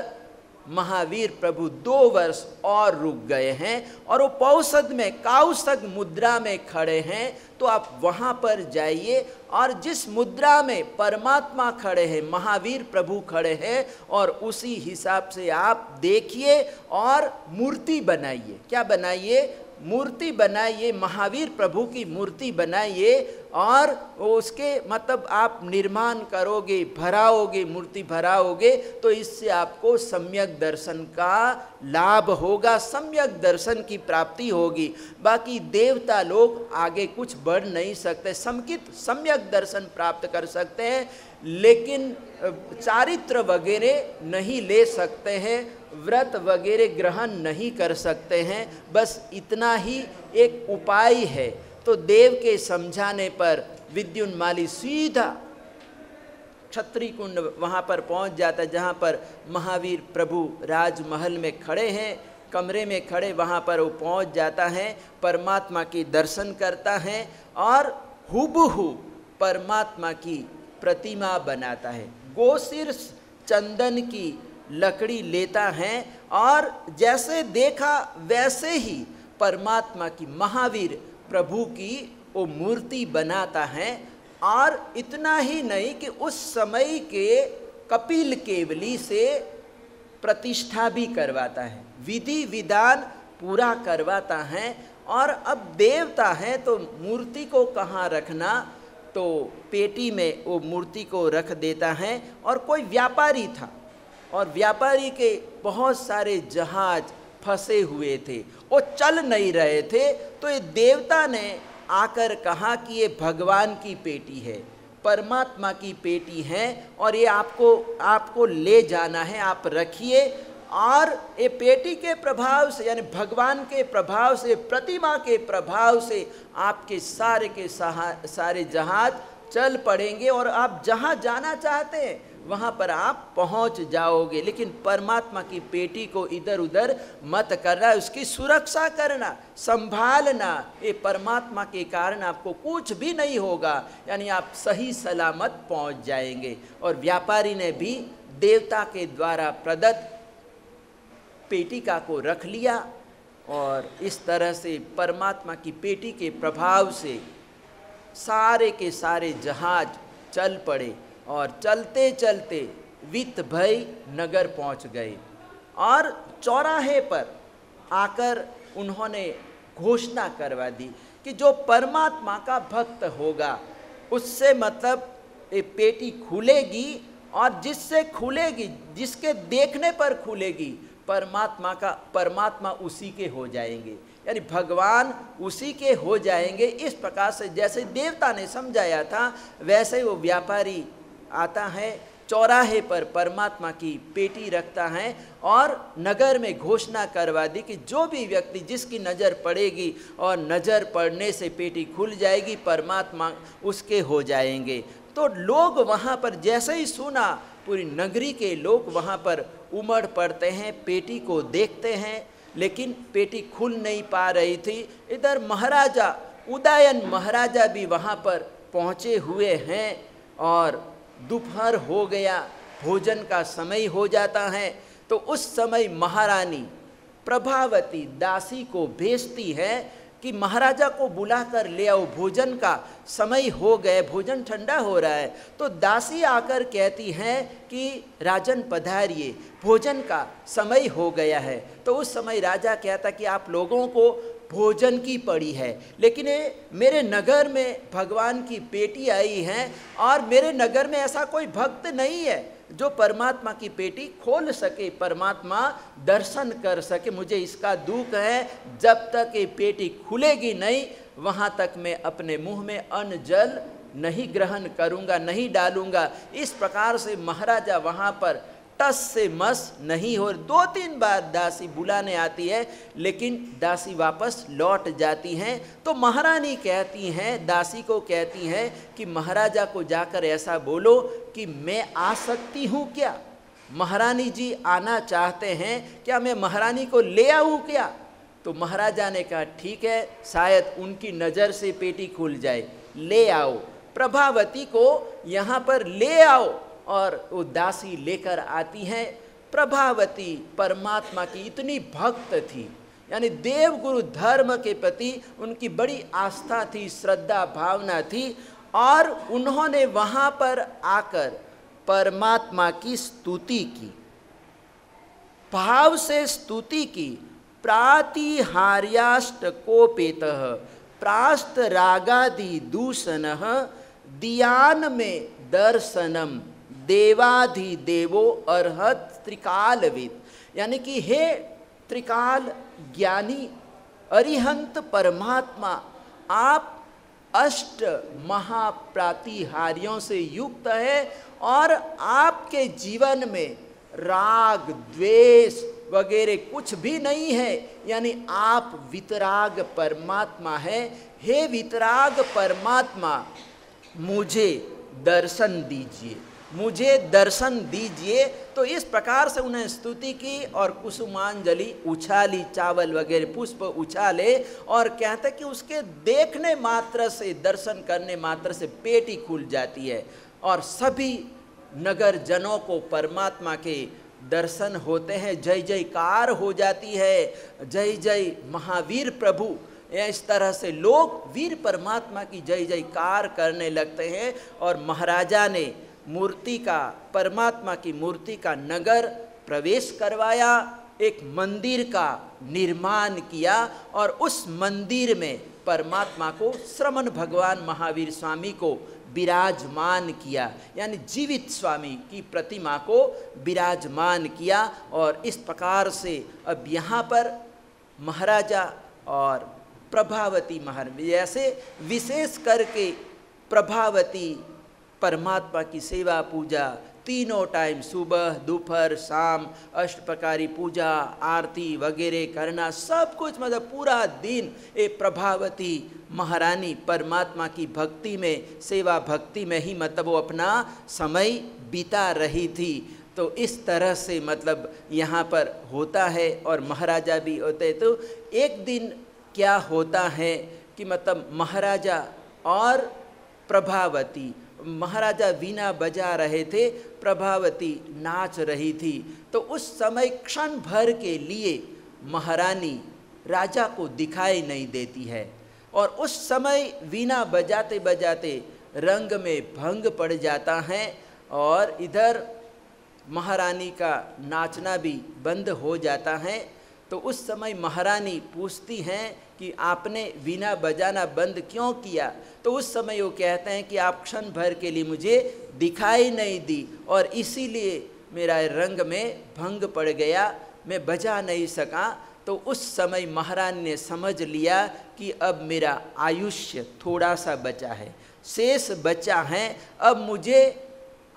महावीर प्रभु 2 वर्ष और रुक गए हैं और वो पौषध में काउसक मुद्रा में खड़े हैं। तो आप वहाँ पर जाइए और जिस मुद्रा में परमात्मा खड़े हैं, महावीर प्रभु खड़े हैं, और उसी हिसाब से आप देखिए और मूर्ति बनाइए। क्या बनाइए? मूर्ति बनाइए, महावीर प्रभु की मूर्ति बनाइए और उसके मतलब आप निर्माण करोगे, भराओगे, मूर्ति भराओगे, तो इससे आपको सम्यक दर्शन का लाभ होगा, सम्यक दर्शन की प्राप्ति होगी। बाकी देवता लोग आगे कुछ बढ़ नहीं सकते, समुचित सम्यक दर्शन प्राप्त कर सकते हैं, लेकिन चारित्र वगैरह नहीं ले सकते हैं, व्रत वगैरह ग्रहण नहीं कर सकते हैं। बस इतना ही एक उपाय है। तो देव के समझाने पर विद्युन्माली सीधा क्षत्रिय कुंड वहाँ पर पहुँच जाता है, जहाँ पर महावीर प्रभु राजमहल में खड़े हैं, कमरे में खड़े, वहाँ पर वो पहुँच जाता है, परमात्मा की दर्शन करता है और हुबहू परमात्मा की प्रतिमा बनाता है। गोशीर्ष चंदन की लकड़ी लेता है और जैसे देखा वैसे ही परमात्मा की, महावीर प्रभु की वो मूर्ति बनाता है। और इतना ही नहीं कि उस समय के कपिल केवली से प्रतिष्ठा भी करवाता है, विधि विधान पूरा करवाता है। और अब देवता है तो मूर्ति को कहाँ रखना, तो पेटी में वो मूर्ति को रख देता है। और कोई व्यापारी था और व्यापारी के बहुत सारे जहाज फंसे हुए थे, वो चल नहीं रहे थे। तो ये देवता ने आकर कहा कि ये भगवान की पेटी है, परमात्मा की पेटी है और ये आपको ले जाना है, आप रखिए। और ये पेटी के प्रभाव से, यानी भगवान के प्रभाव से, प्रतिमा के प्रभाव से आपके सारे के सारे जहाज चल पड़ेंगे और आप जहाँ जाना चाहते हैं वहाँ पर आप पहुँच जाओगे। लेकिन परमात्मा की पेटी को इधर उधर मत करना, उसकी सुरक्षा करना, संभालना। ये परमात्मा के कारण आपको कुछ भी नहीं होगा, यानी आप सही सलामत पहुँच जाएंगे। और व्यापारी ने भी देवता के द्वारा प्रदत्त पेटिका को रख लिया और इस तरह से परमात्मा की पेटी के प्रभाव से सारे के सारे जहाज चल पड़े और चलते चलते वित्त भय नगर पहुंच गए। और चौराहे पर आकर उन्होंने घोषणा करवा दी कि जो परमात्मा का भक्त होगा उससे मतलब ये पेटी खुलेगी, और जिससे खुलेगी, जिसके देखने पर खुलेगी, परमात्मा उसी के हो जाएंगे, यानी भगवान उसी के हो जाएंगे। इस प्रकार से जैसे देवता ने समझाया था वैसे वो व्यापारी आता है, चौराहे पर परमात्मा की पेटी रखता है और नगर में घोषणा करवा दी कि जो भी व्यक्ति, जिसकी नज़र पड़ेगी और नज़र पड़ने से पेटी खुल जाएगी, परमात्मा उसके हो जाएंगे। तो लोग वहाँ पर जैसे ही सुना, पूरी नगरी के लोग वहाँ पर उमड़ पड़ते हैं, पेटी को देखते हैं, लेकिन पेटी खुल नहीं पा रही थी। इधर महाराजा उदयन महाराजा भी वहाँ पर पहुँचे हुए हैं और दोपहर हो गया, भोजन का समय हो जाता है। तो उस समय महारानी प्रभावती दासी को भेजती है कि महाराजा को बुलाकर ले आओ, भोजन का समय हो गए, भोजन ठंडा हो रहा है। तो दासी आकर कहती हैं कि राजन पधारिए, भोजन का समय हो गया है। तो उस समय राजा कहता कि आप लोगों को भोजन की पड़ी है, लेकिन मेरे नगर में भगवान की पेटी आई है और मेरे नगर में ऐसा कोई भक्त नहीं है जो परमात्मा की पेटी खोल सके, परमात्मा दर्शन कर सके। मुझे इसका दुख है, जब तक ये पेटी खुलेगी नहीं वहाँ तक मैं अपने मुंह में अन्न जल नहीं ग्रहण करूँगा, नहीं डालूँगा। इस प्रकार से महाराजा वहाँ पर टस से मस नहीं हो। 2-3 बार दासी बुलाने आती है, लेकिन दासी वापस लौट जाती हैं। तो महारानी कहती हैं, दासी को कहती हैं कि महाराजा को जाकर ऐसा बोलो कि मैं आ सकती हूँ क्या, महारानी जी आना चाहते हैं क्या, मैं महारानी को ले आऊँ क्या। तो महाराजा ने कहा ठीक है, शायद उनकी नज़र से पेटी खुल जाए, ले आओ, प्रभावती को यहाँ पर ले आओ। और वो दासी लेकर आती हैं प्रभावती परमात्मा की इतनी भक्त थी, यानी देव गुरु धर्म के प्रति उनकी बड़ी आस्था थी, श्रद्धा भावना थी, और उन्होंने वहाँ पर आकर परमात्मा की स्तुति की, भाव से स्तुति की। प्रातिहार्याष्टकोपेतः प्रास्त रागादि दूषणः दियान में दर्शनम देवाधिदेवो अर्हत त्रिकालविद। यानी कि हे त्रिकाल ज्ञानी अरिहंत परमात्मा, आप अष्ट महाप्रातिहार्यों से युक्त है और आपके जीवन में राग द्वेष वगैरह कुछ भी नहीं है, यानी आप वितराग परमात्मा है। हे वितराग परमात्मा, मुझे दर्शन दीजिए, मुझे दर्शन दीजिए। तो इस प्रकार से उन्हें स्तुति की और कुसुमांजलि उछाली, चावल वगैरह पुष्प उछाले, और कहते कि उसके देखने मात्र से, दर्शन करने मात्र से पेट ही खुल जाती है, और सभी नगर जनों को परमात्मा के दर्शन होते हैं, जय जयकार हो जाती है, जय जय महावीर प्रभु। इस तरह से लोग वीर परमात्मा की जय जयकार करने लगते हैं। और महाराजा ने मूर्ति का, परमात्मा की मूर्ति का नगर प्रवेश करवाया, एक मंदिर का निर्माण किया, और उस मंदिर में परमात्मा को, श्रमण भगवान महावीर स्वामी को विराजमान किया, यानी जीवित स्वामी की प्रतिमा को विराजमान किया। और इस प्रकार से अब यहाँ पर महाराजा और प्रभावती महाराज, जैसे विशेष करके प्रभावती परमात्मा की सेवा पूजा तीनों टाइम, सुबह दोपहर शाम, अष्टप्रकारी पूजा आरती वगैरह करना, सब कुछ, मतलब पूरा दिन ये प्रभावती महारानी परमात्मा की भक्ति में, सेवा भक्ति में ही मतलब वो अपना समय बिता रही थी। तो इस तरह से मतलब यहाँ पर होता है, और महाराजा भी होते। तो एक दिन क्या होता है कि मतलब महाराजा और प्रभावती, महाराजा वीणा बजा रहे थे, प्रभावती नाच रही थी। तो उस समय क्षण भर के लिए महारानी राजा को दिखाई नहीं देती है, और उस समय वीणा बजाते बजाते रंग में भंग पड़ जाता है, और इधर महारानी का नाचना भी बंद हो जाता है। तो उस समय महारानी पूछती हैं कि आपने वीणा बजाना बंद क्यों किया? तो उस समय वो कहते हैं कि आप क्षण भर के लिए मुझे दिखाई नहीं दी, और इसीलिए मेरा रंग में भंग पड़ गया, मैं बजा नहीं सका। तो उस समय महारानी ने समझ लिया कि अब मेरा आयुष्य थोड़ा सा बचा है, शेष बचा है, अब मुझे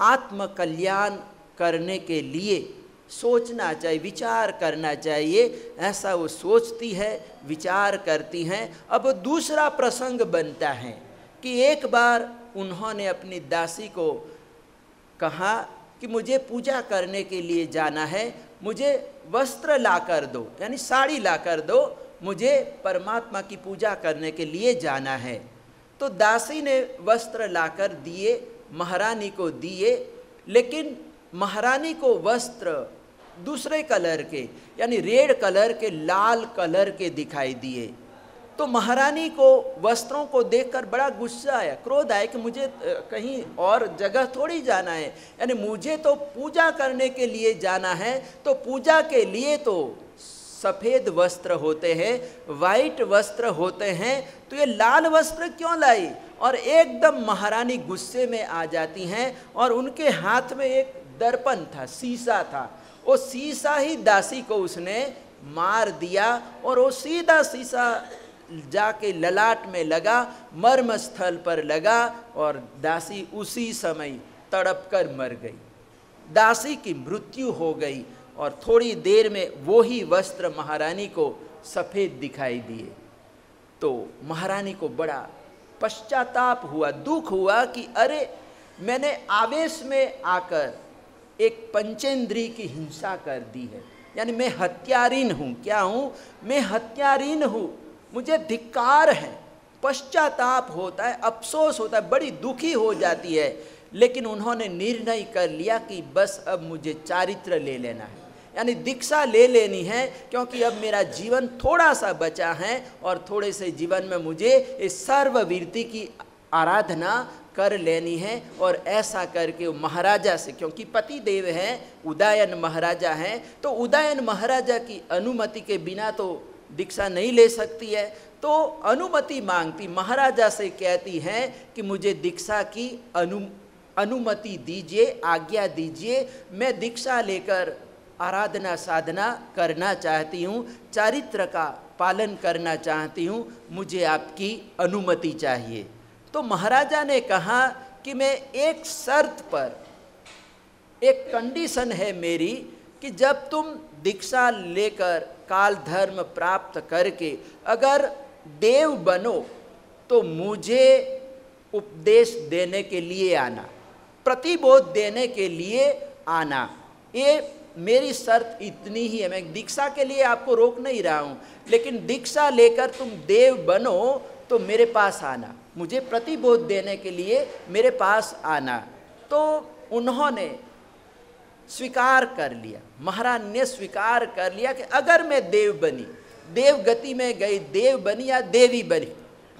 आत्मकल्याण करने के लिए सोचना चाहिए, विचार करना चाहिए। ऐसा वो सोचती है, विचार करती हैं। अब दूसरा प्रसंग बनता है कि एक बार उन्होंने अपनी दासी को कहा कि मुझे पूजा करने के लिए जाना है, मुझे वस्त्र ला कर दो, यानी साड़ी ला कर दो, मुझे परमात्मा की पूजा करने के लिए जाना है। तो दासी ने वस्त्र लाकर दिए, महारानी को दिए, लेकिन महारानी को वस्त्र दूसरे कलर के, यानी रेड कलर के, लाल कलर के दिखाई दिए। तो महारानी को वस्त्रों को देखकर बड़ा गुस्सा आया, क्रोध आया कि मुझे कहीं और जगह थोड़ी जाना है, यानी मुझे तो पूजा करने के लिए जाना है। तो पूजा के लिए तो सफ़ेद वस्त्र होते हैं, वाइट वस्त्र होते हैं, तो ये लाल वस्त्र क्यों लाई? और एकदम महारानी गुस्से में आ जाती हैं, और उनके हाथ में एक दर्पण था, शीशा था, वो शीशा ही दासी को उसने मार दिया, और वो सीधा शीशा जाके ललाट में लगा, मर्म स्थल पर लगा, और दासी उसी समय तड़प कर मर गई। दासी की मृत्यु हो गई, और थोड़ी देर में वो ही वस्त्र महारानी को सफ़ेद दिखाई दिए। तो महारानी को बड़ा पश्चाताप हुआ, दुख हुआ कि अरे, मैंने आवेश में आकर एक पंचेंद्री की हिंसा कर दी है, यानी मैं हत्यारीन हूँ। क्या हूँ? मैं हत्यारीन हूँ, मुझे धिक्कार है, पश्चाताप होता है, अफसोस होता है, बड़ी दुखी हो जाती है। लेकिन उन्होंने निर्णय कर लिया कि बस अब मुझे चारित्र ले लेना है, यानी दीक्षा ले लेनी है, क्योंकि अब मेरा जीवन थोड़ा सा बचा है और थोड़े से जीवन में मुझे इस सर्ववीरति की आराधना कर लेनी है। और ऐसा करके वो महाराजा से, क्योंकि पति देव हैं, उदयन महाराजा हैं, तो उदयन महाराजा की अनुमति के बिना तो दीक्षा नहीं ले सकती है, तो अनुमति मांगती, महाराजा से कहती हैं कि मुझे दीक्षा की अनुमति दीजिए, आज्ञा दीजिए, मैं दीक्षा लेकर आराधना साधना करना चाहती हूँ, चारित्र का पालन करना चाहती हूँ, मुझे आपकी अनुमति चाहिए। तो महाराजा ने कहा कि मैं एक शर्त पर, एक कंडीशन है मेरी, कि जब तुम दीक्षा लेकर काल धर्म प्राप्त करके अगर देव बनो तो मुझे उपदेश देने के लिए आना, प्रतिबोध देने के लिए आना। ये मेरी शर्त इतनी ही है। मैं दीक्षा के लिए आपको रोक नहीं रहा हूँ, लेकिन दीक्षा लेकर तुम देव बनो तो मेरे पास आना, मुझे प्रतिबोध देने के लिए मेरे पास आना। तो उन्होंने स्वीकार कर लिया, महाराज ने स्वीकार कर लिया कि अगर मैं देव बनी, देव गति में गई, देव बनी या देवी बनी,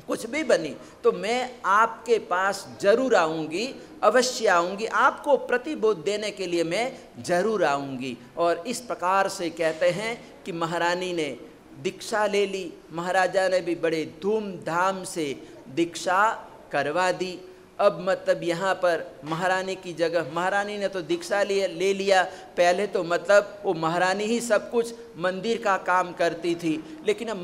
कुछ भी बनी, तो मैं आपके पास जरूर आऊँगी, अवश्य आऊँगी, आपको प्रतिबोध देने के लिए मैं जरूर आऊँगी। और इस प्रकार से कहते हैं कि महारानी ने दीक्षा ले ली। महाराजा ने भी बड़े धूमधाम से दीक्षा करवा दी। अब मतलब यहाँ पर महारानी की जगह, महारानी ने तो दीक्षा ले लिया, पहले तो मतलब वो महारानी ही सब कुछ मंदिर का काम करती थी, लेकिन अब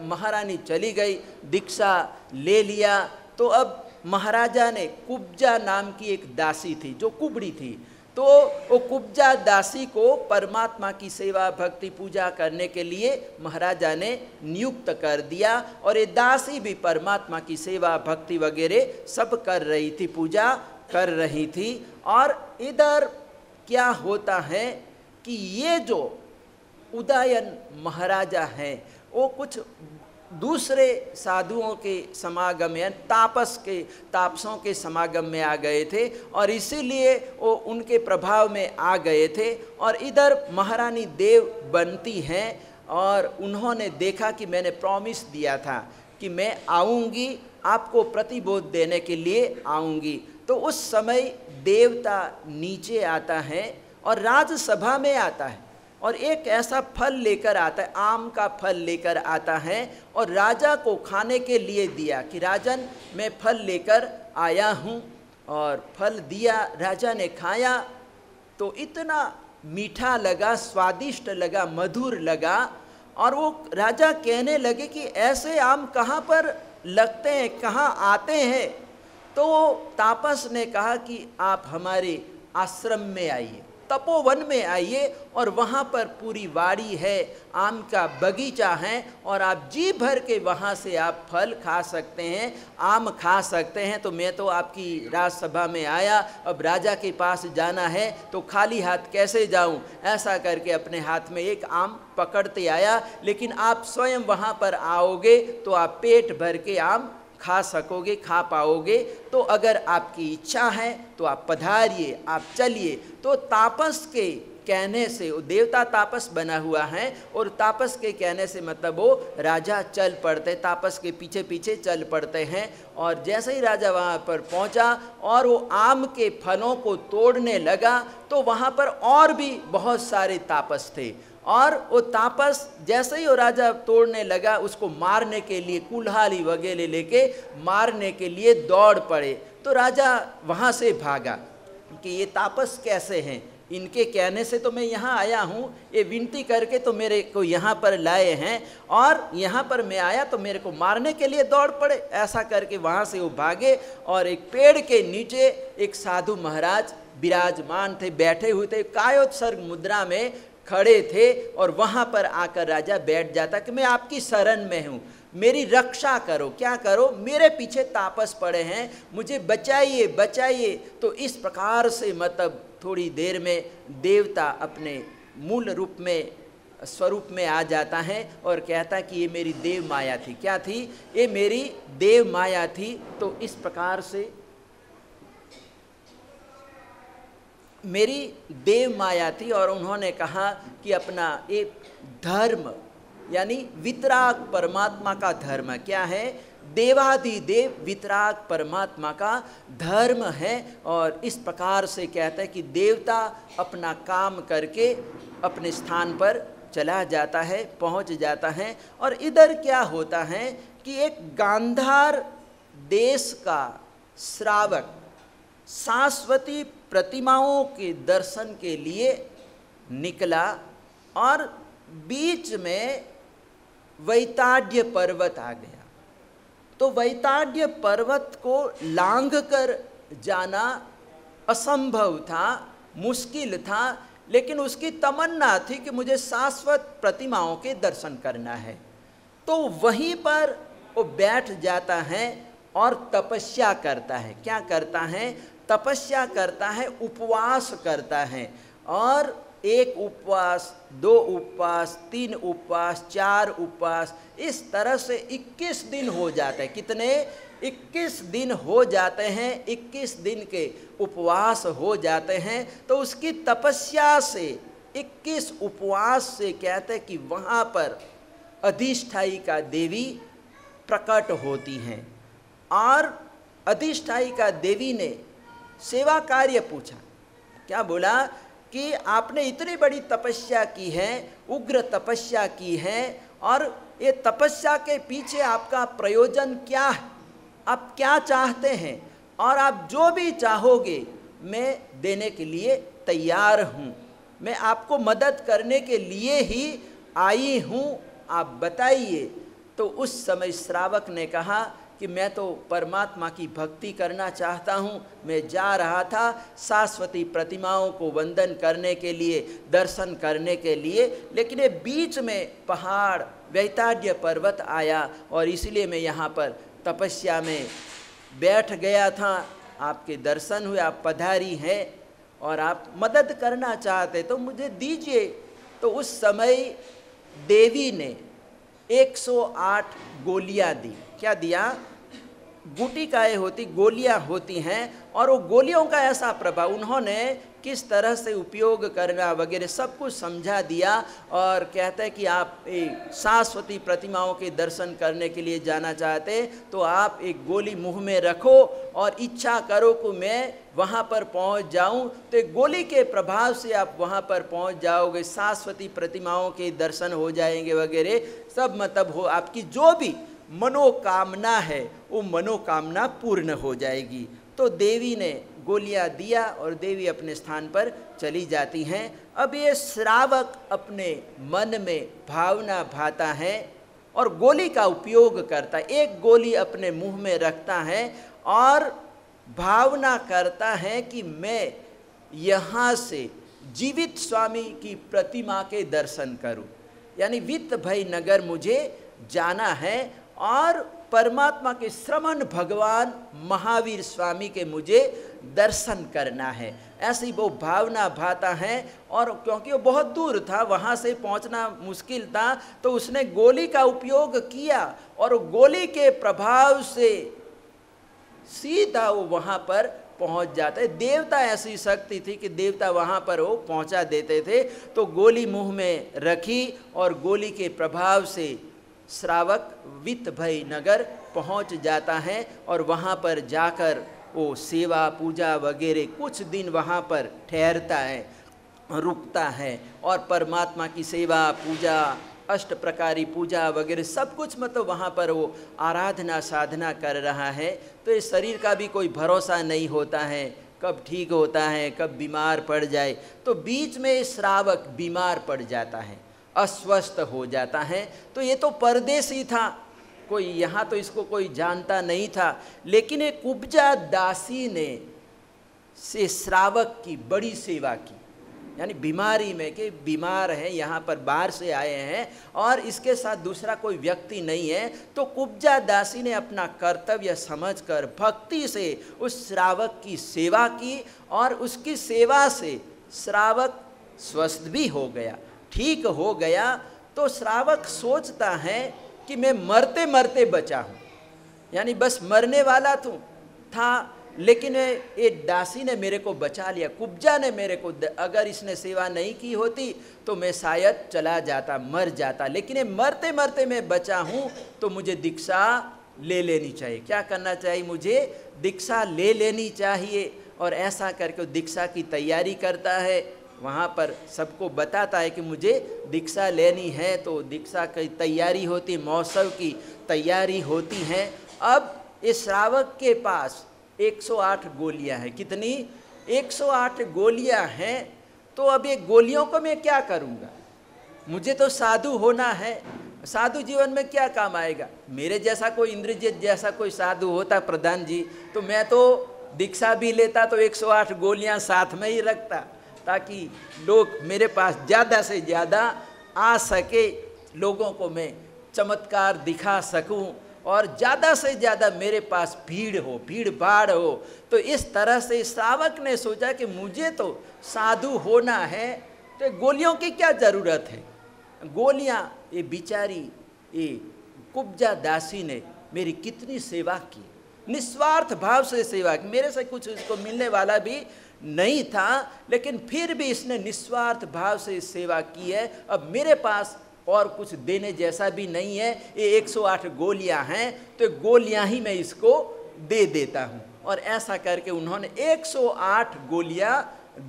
महारानी चली गई, दीक्षा ले लिया। तो अब महाराजा ने कुब्जा नाम की एक दासी थी जो कुबड़ी थी, तो वो कुब्जा दासी को परमात्मा की सेवा भक्ति पूजा करने के लिए महाराजा ने नियुक्त कर दिया। और ये दासी भी परमात्मा की सेवा भक्ति वगैरह सब कर रही थी, पूजा कर रही थी। और इधर क्या होता है कि ये जो उदयन महाराजा हैं वो कुछ दूसरे साधुओं के समागम में, तापसों के समागम में आ गए थे और इसीलिए वो उनके प्रभाव में आ गए थे। और इधर महारानी देव बनती हैं और उन्होंने देखा कि मैंने प्रॉमिस दिया था कि मैं आऊँगी, आपको प्रतिबोध देने के लिए आऊँगी। तो उस समय देवता नीचे आता है और राजसभा में आता है और एक ऐसा फल लेकर आता है, आम का फल लेकर आता है और राजा को खाने के लिए दिया कि राजन मैं फल लेकर आया हूँ। और फल दिया, राजा ने खाया तो इतना मीठा लगा, स्वादिष्ट लगा, मधुर लगा। और वो राजा कहने लगे कि ऐसे आम कहाँ पर लगते हैं, कहाँ आते हैं। तो तापस ने कहा कि आप हमारे आश्रम में आइए, तपोवन में आइए और वहाँ पर पूरी वाड़ी है, आम का बगीचा है और आप जी भर के वहाँ से आप फल खा सकते हैं, आम खा सकते हैं। तो मैं तो आपकी राजसभा में आया, अब राजा के पास जाना है तो खाली हाथ कैसे जाऊं, ऐसा करके अपने हाथ में एक आम पकड़ते आया। लेकिन आप स्वयं वहाँ पर आओगे तो आप पेट भर के आम खा सकोगे, खा पाओगे। तो अगर आपकी इच्छा है तो आप पधारिए, आप चलिए। तो तापस के कहने से, वो देवता तापस बना हुआ है और तापस के कहने से मतलब वो राजा चल पड़ते, तापस के पीछे पीछे चल पड़ते हैं। और जैसे ही राजा वहाँ पर पहुँचा और वो आम के फलों को तोड़ने लगा तो वहाँ पर और भी बहुत सारे तापस थे और वो तापस जैसे ही वो राजा तोड़ने लगा उसको मारने के लिए कुल्हाड़ी वगैरह लेके मारने के लिए दौड़ पड़े। तो राजा वहाँ से भागा कि ये तापस कैसे हैं, इनके कहने से तो मैं यहाँ आया हूँ, ये विनती करके तो मेरे को यहाँ पर लाए हैं और यहाँ पर मैं आया तो मेरे को मारने के लिए दौड़ पड़े। ऐसा करके वहाँ से वो भागे और एक पेड़ के नीचे एक साधु महाराज विराजमान थे, बैठे हुए थे, कायोत्सर्ग मुद्रा में खड़े थे। और वहाँ पर आकर राजा बैठ जाता कि मैं आपकी शरण में हूँ, मेरी रक्षा करो, क्या करो, मेरे पीछे तापस पड़े हैं, मुझे बचाइए बचाइए। तो इस प्रकार से मतलब थोड़ी देर में देवता अपने मूल रूप में, स्वरूप में आ जाता है और कहता कि ये मेरी देव माया थी। क्या थी? ये मेरी देव माया थी। तो इस प्रकार से मेरी देव माया थी और उन्होंने कहा कि अपना एक धर्म यानी वितराग परमात्मा का धर्म क्या है, देवादिदेव वितराग परमात्मा का धर्म है। और इस प्रकार से कहते हैं कि देवता अपना काम करके अपने स्थान पर चला जाता है, पहुंच जाता है। और इधर क्या होता है कि एक गांधार देश का श्रावक शाश्वती प्रतिमाओं के दर्शन के लिए निकला और बीच में वैताड्य पर्वत आ गया। तो वैताड्य पर्वत को लांघ कर जाना असंभव था, मुश्किल था, लेकिन उसकी तमन्ना थी कि मुझे शाश्वत प्रतिमाओं के दर्शन करना है। तो वहीं पर वो बैठ जाता है और तपस्या करता है। क्या करता है? तपस्या करता है, उपवास करता है। और एक उपवास, 2 उपवास, 3 उपवास, 4 उपवास, इस तरह से 21 दिन हो जाते हैं। कितने? 21 दिन हो जाते हैं। 21 दिन के उपवास हो जाते हैं। तो उसकी तपस्या से, 21 उपवास से कहते हैं कि वहाँ पर अधिष्ठायिका देवी प्रकट होती हैं। और अधिष्ठायिका देवी ने सेवा कार्य पूछा। क्या बोला कि आपने इतनी बड़ी तपस्या की है, उग्र तपस्या की है, और ये तपस्या के पीछे आपका प्रयोजन क्या है? आप क्या चाहते हैं? और आप जो भी चाहोगे मैं देने के लिए तैयार हूँ, मैं आपको मदद करने के लिए ही आई हूँ, आप बताइए। तो उस समय श्रावक ने कहा कि मैं तो परमात्मा की भक्ति करना चाहता हूँ, मैं जा रहा था शाश्वती प्रतिमाओं को वंदन करने के लिए, दर्शन करने के लिए, लेकिन ये बीच में पहाड़ वैताड्य पर्वत आया और इसलिए मैं यहाँ पर तपस्या में बैठ गया था। आपके दर्शन हुए, आप पधारी हैं और आप मदद करना चाहते तो मुझे दीजिए। तो उस समय देवी ने 108 गोलियां दी। क्या दिया? गुटिकाएँ होती, गोलियां होती हैं, और वो गोलियों का ऐसा प्रभाव, उन्होंने किस तरह से उपयोग करना वगैरह सब कुछ समझा दिया। और कहते हैं कि आप शाश्वती प्रतिमाओं के दर्शन करने के लिए जाना चाहते तो आप एक गोली मुंह में रखो और इच्छा करो कि मैं वहाँ पर पहुँच जाऊँ। तो एक गोली के प्रभाव से आप वहाँ पर पहुँच जाओगे, शाश्वती प्रतिमाओं के दर्शन हो जाएंगे वगैरह सब। मतलब हो आपकी जो भी मनोकामना है वो मनोकामना पूर्ण हो जाएगी। तो देवी ने गोलियां दिया और देवी अपने स्थान पर चली जाती हैं। अब ये श्रावक अपने मन में भावना भाता है और गोली का उपयोग करता है। एक गोली अपने मुंह में रखता है और भावना करता है कि मैं यहाँ से जीवित स्वामी की प्रतिमा के दर्शन करूं, यानी वित्त भई नगर मुझे जाना है और परमात्मा के श्रमण भगवान महावीर स्वामी के मुझे दर्शन करना है। ऐसी वो भावना भाता है। और क्योंकि वो बहुत दूर था, वहाँ से पहुँचना मुश्किल था, तो उसने गोली का उपयोग किया और गोली के प्रभाव से सीधा वो वहाँ पर पहुँच जाते। देवता ऐसी शक्ति थी कि देवता वहाँ पर वो पहुँचा देते थे। तो गोली मुँह में रखी और गोली के प्रभाव से श्रावक वित्त भई नगर पहुंच जाता है और वहाँ पर जाकर वो सेवा पूजा वगैरह कुछ दिन वहाँ पर ठहरता है, रुकता है और परमात्मा की सेवा पूजा, अष्ट प्रकारी पूजा वगैरह सब कुछ मतलब वहाँ पर वो आराधना साधना कर रहा है। तो इस शरीर का भी कोई भरोसा नहीं होता है, कब ठीक होता है, कब बीमार पड़ जाए। तो बीच में श्रावक बीमार पड़ जाता है, अस्वस्थ हो जाता है। तो ये तो परदेसी था, कोई यहाँ तो इसको कोई जानता नहीं था, लेकिन एक उपजा दासी ने से श्रावक की बड़ी सेवा की। यानी बीमारी में कि बीमार है, यहाँ पर बाहर से आए हैं और इसके साथ दूसरा कोई व्यक्ति नहीं है, तो कुब्जा दासी ने अपना कर्तव्य समझकर भक्ति से उस श्रावक की सेवा की और उसकी सेवा से श्रावक स्वस्थ भी हो गया, ठीक हो गया। तो श्रावक सोचता है कि मैं मरते मरते बचा हूँ, यानी बस मरने वाला था, लेकिन ये दासी ने मेरे को बचा लिया, कुब्जा ने मेरे को, अगर इसने सेवा नहीं की होती तो मैं शायद चला जाता, मर जाता, लेकिन ये मरते मरते मैं बचा हूँ, तो मुझे दीक्षा ले लेनी चाहिए। क्या करना चाहिए? मुझे दीक्षा ले लेनी चाहिए। और ऐसा करके दीक्षा की तैयारी करता है, वहाँ पर सबको बताता है कि मुझे दीक्षा लेनी है, तो दीक्षा की तैयारी होती, महोत्सव की तैयारी होती है। अब इस श्रावक के पास 108 गोलियां हैं। कितनी? 108 गोलियां हैं। तो अब ये गोलियों को मैं क्या करूँगा? मुझे तो साधु होना है, साधु जीवन में क्या काम आएगा? मेरे जैसा कोई, इंद्रजीत जैसा कोई साधु होता प्रधान जी, तो मैं तो दीक्षा भी लेता तो 108 गोलियां साथ में ही रखता, ताकि लोग मेरे पास ज़्यादा से ज़्यादा आ सके, लोगों को मैं चमत्कार दिखा सकूं और ज़्यादा से ज़्यादा मेरे पास भीड़ हो, भीड़ भाड़ हो। तो इस तरह से श्रावक ने सोचा कि मुझे तो साधु होना है, तो गोलियों की क्या ज़रूरत है? गोलियां, ये बिचारी ये कुब्जा दासी ने मेरी कितनी सेवा की, निस्वार्थ भाव से सेवा की। मेरे से कुछ इसको मिलने वाला भी नहीं था, लेकिन फिर भी इसने निस्वार्थ भाव से सेवा की है। अब मेरे पास और कुछ देने जैसा भी नहीं है, ये 108 गोलियां हैं, तो गोलियां ही मैं इसको दे देता हूँ। और ऐसा करके उन्होंने 108 गोलियां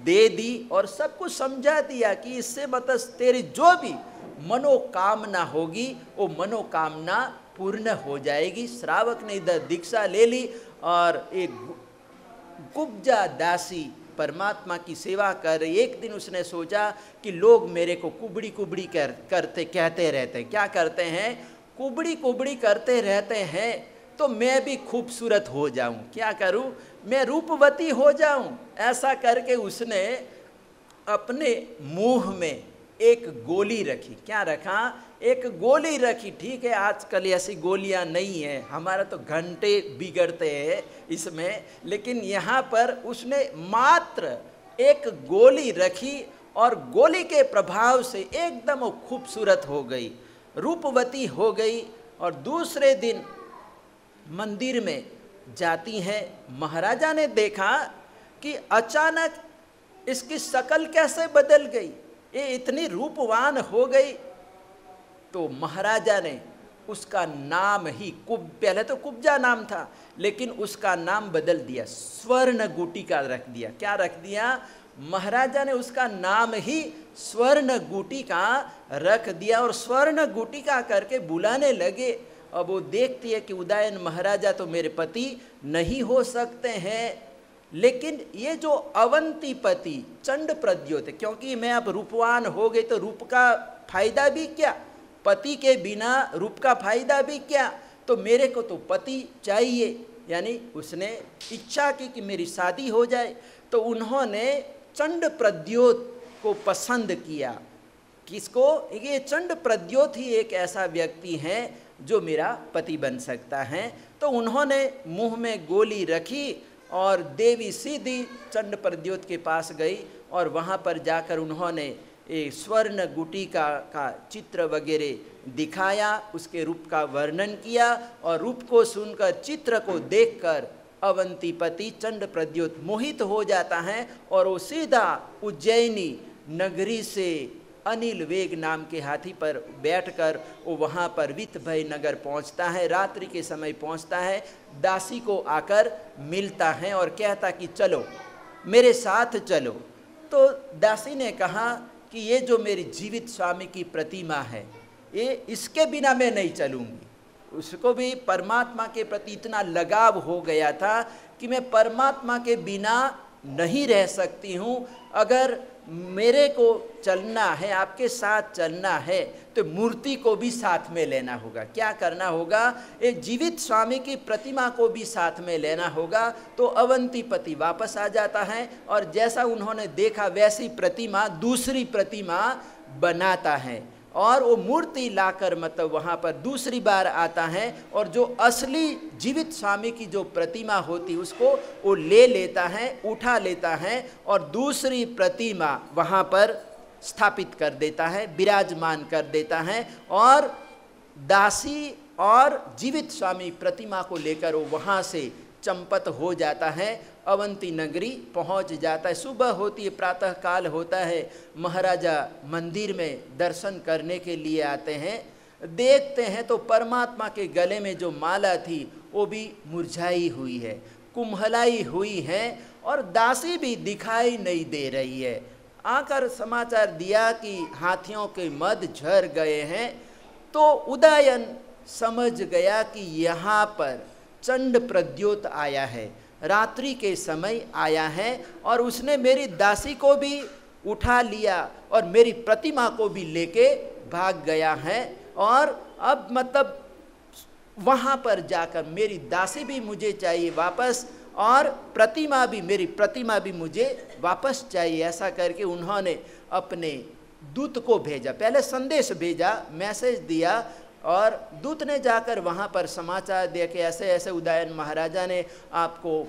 दे दी और सब कुछ समझा दिया कि इससे मतलब तेरी जो भी मनोकामना होगी वो मनोकामना पूर्ण हो जाएगी। श्रावक ने इधर दीक्षा ले ली और एक कुब्जा दासी परमात्मा की सेवा कर। एक दिन उसने सोचा कि लोग मेरे को कुबड़ी कुबड़ी करते कहते रहते हैं। क्या करते हैं? कुबड़ी कुबड़ी करते रहते हैं, तो मैं भी खूबसूरत हो जाऊं। क्या करूं? मैं रूपवती हो जाऊं। ऐसा करके उसने अपने मुंह में एक गोली रखी। क्या रखा? एक गोली रखी। ठीक है, आजकल ऐसी गोलियां नहीं है, हमारा तो घंटे बिगड़ते हैं इसमें, लेकिन यहाँ पर उसने मात्र एक गोली रखी और गोली के प्रभाव से एकदम वो खूबसूरत हो गई, रूपवती हो गई। और दूसरे दिन मंदिर में जाती हैं। महाराजा ने देखा कि अचानक इसकी शक्ल कैसे बदल गई, ये इतनी रूपवान हो गई। तो महाराजा ने उसका नाम ही पहले तो कुब्जा नाम था, लेकिन उसका नाम बदल दिया, स्वर्ण गुटिका रख दिया। क्या रख दिया? महाराजा ने उसका नाम ही स्वर्ण गुटिका रख दिया और स्वर्ण गुटिका करके बुलाने लगे। अब वो देखती है कि उदयन महाराजा तो मेरे पति नहीं हो सकते हैं, लेकिन ये जो अवंतीपति चंड प्रद्योत है, क्योंकि मैं अब रूपवान हो गई तो रूप का फायदा भी क्या, पति के बिना रूप का फायदा भी क्या, तो मेरे को तो पति चाहिए। यानी उसने इच्छा की कि मेरी शादी हो जाए। तो उन्होंने चंड प्रद्योत को पसंद किया। किसको? ये चंड प्रद्योत ही एक ऐसा व्यक्ति है जो मेरा पति बन सकता है। तो उन्होंने मुंह में गोली रखी और देवी सीधी चंड प्रद्योत के पास गई और वहाँ पर जाकर उन्होंने एक स्वर्ण गुटिका का चित्र वगैरह दिखाया, उसके रूप का वर्णन किया और रूप को सुनकर, चित्र को देखकर अवंतीपति चंड प्रद्योत मोहित हो जाता है और वो सीधा उज्जैनी नगरी से अनिल वेग नाम के हाथी पर बैठकर वो वहाँ पर वितभय नगर पहुँचता है। रात्रि के समय पहुँचता है, दासी को आकर मिलता है और कहता कि चलो मेरे साथ चलो। तो दासी ने कहा कि ये जो मेरी जीवित स्वामी की प्रतिमा है, ये इसके बिना मैं नहीं चलूँगी। उसको भी परमात्मा के प्रति इतना लगाव हो गया था कि मैं परमात्मा के बिना नहीं रह सकती हूँ। अगर मेरे को चलना है, आपके साथ चलना है, तो मूर्ति को भी साथ में लेना होगा। क्या करना होगा? एक जीवित स्वामी की प्रतिमा को भी साथ में लेना होगा। तो अवंतीपति वापस आ जाता है और जैसा उन्होंने देखा वैसी प्रतिमा, दूसरी प्रतिमा बनाता है और वो मूर्ति लाकर मतलब वहाँ पर दूसरी बार आता है और जो असली जीवित स्वामी की जो प्रतिमा होती उसको वो ले लेता है, उठा लेता है और दूसरी प्रतिमा वहाँ पर स्थापित कर देता है, विराजमान कर देता है। और दासी और जीवित स्वामी प्रतिमा को लेकर वो वहाँ से चंपत हो जाता है, अवंती नगरी पहुंच जाता है। सुबह होती है, प्रातः काल होता है, महाराजा मंदिर में दर्शन करने के लिए आते हैं। देखते हैं तो परमात्मा के गले में जो माला थी वो भी मुरझाई हुई है, कुम्हलाई हुई है, और दासी भी दिखाई नहीं दे रही है। आकर समाचार दिया कि हाथियों के मद झर गए हैं। तो उदयन समझ गया कि यहाँ पर चंड प्रद्योत आया है, रात्रि के समय आया है, और उसने मेरी दासी को भी उठा लिया और मेरी प्रतिमा को भी लेके भाग गया है। और अब मतलब वहाँ पर जाकर मेरी दासी भी मुझे चाहिए वापस, और प्रतिमा भी, मेरी प्रतिमा भी मुझे वापस चाहिए। ऐसा करके उन्होंने अपने दूत को भेजा, पहले संदेश भेजा, मैसेज दिया, और दूत ने जाकर वहाँ पर समाचार दिया कि ऐसे ऐसे उदयन महाराजा ने आपको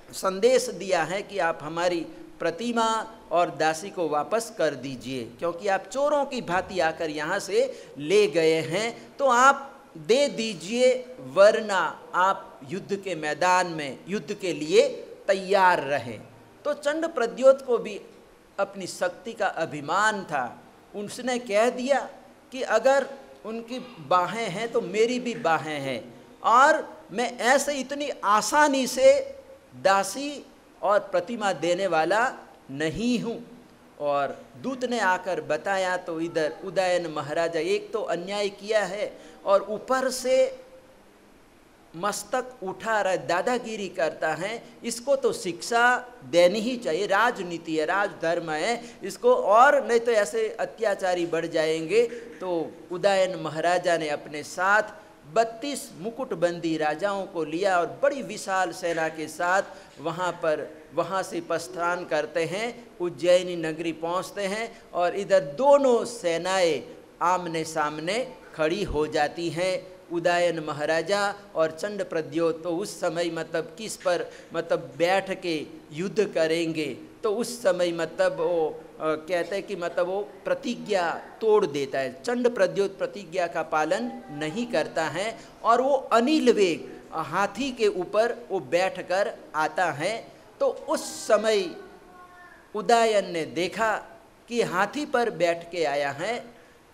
संदेश दिया है कि आप हमारी प्रतिमा और दासी को वापस कर दीजिए, क्योंकि आप चोरों की भांति आकर यहाँ से ले गए हैं, तो आप दे दीजिए, वरना आप युद्ध के मैदान में युद्ध के लिए तैयार रहें। तो चंड प्रद्योत को भी अपनी शक्ति का अभिमान था। उसने कह दिया कि अगर उनकी बाहें हैं तो मेरी भी बाहें हैं, और मैं ऐसे इतनी आसानी से दासी और प्रतिमा देने वाला नहीं हूँ। और दूत ने आकर बताया तो इधर उदयन महाराजा एक तो अन्याय किया है, और ऊपर से मस्तक उठा रहा, दादागिरी करता है, इसको तो शिक्षा देनी ही चाहिए, राजनीति है, राजधर्म है इसको, और नहीं तो ऐसे अत्याचारी बढ़ जाएंगे। तो उदयन महाराजा ने अपने साथ 32 मुकुटबंदी राजाओं को लिया और बड़ी विशाल सेना के साथ वहाँ से प्रस्थान करते हैं, उज्जैनी नगरी पहुँचते हैं, और इधर दोनों सेनाएं आमने सामने खड़ी हो जाती हैं। उदयन महाराजा और चंड प्रद्योत तो उस समय मतलब किस पर मतलब बैठ के युद्ध करेंगे, तो उस समय मतलब वो कहते हैं कि मतलब वो प्रतिज्ञा तोड़ देता है। चंड प्रद्योत प्रतिज्ञा का पालन नहीं करता है, और वो अनिल वेग हाथी के ऊपर वो बैठकर आता है। तो उस समय उदयन ने देखा कि हाथी पर बैठ के आया है,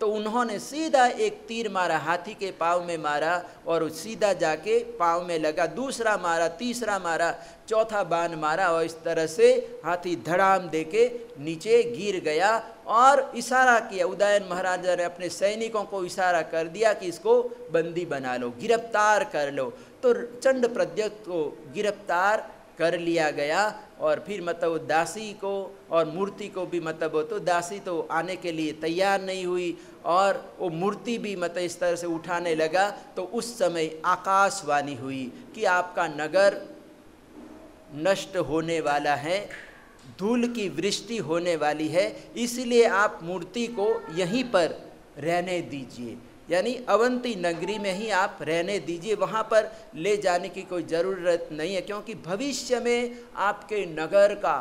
तो उन्होंने सीधा एक तीर मारा, हाथी के पाँव में मारा, और सीधा जाके पाँव में लगा, दूसरा मारा, तीसरा मारा, चौथा बाण मारा, और इस तरह से हाथी धड़ाम देके नीचे गिर गया। और इशारा किया, उदयन महाराजा ने अपने सैनिकों को इशारा कर दिया कि इसको बंदी बना लो, गिरफ्तार कर लो। तो चंड प्रद्योत को गिरफ्तार कर लिया गया, और फिर मतलब दासी को और मूर्ति को भी मतलब वो तो दासी तो आने के लिए तैयार नहीं हुई, और वो मूर्ति भी मतलब इस तरह से उठाने लगा। तो उस समय आकाशवाणी हुई कि आपका नगर नष्ट होने वाला है, धूल की वृष्टि होने वाली है, इसलिए आप मूर्ति को यहीं पर रहने दीजिए, यानी अवंती नगरी में ही आप रहने दीजिए, वहाँ पर ले जाने की कोई ज़रूरत नहीं है, क्योंकि भविष्य में आपके नगर का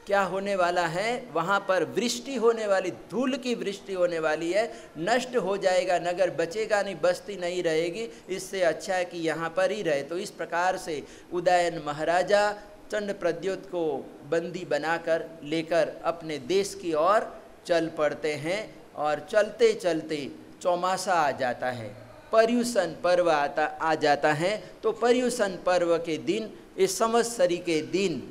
क्या होने वाला है, वहाँ पर वृष्टि होने वाली, धूल की वृष्टि होने वाली है, नष्ट हो जाएगा नगर, बचेगा नहीं, बस्ती नहीं रहेगी, इससे अच्छा है कि यहाँ पर ही रहे। तो इस प्रकार से उदयन महाराजा चंड प्रद्योत को बंदी बनाकर लेकर अपने देश की ओर चल पड़ते हैं, और चलते चलते चौमासा आ जाता है, पर्युषण पर्व आ जाता है। तो पर्युषण पर्व के दिन, इस संवत्सरी के दिन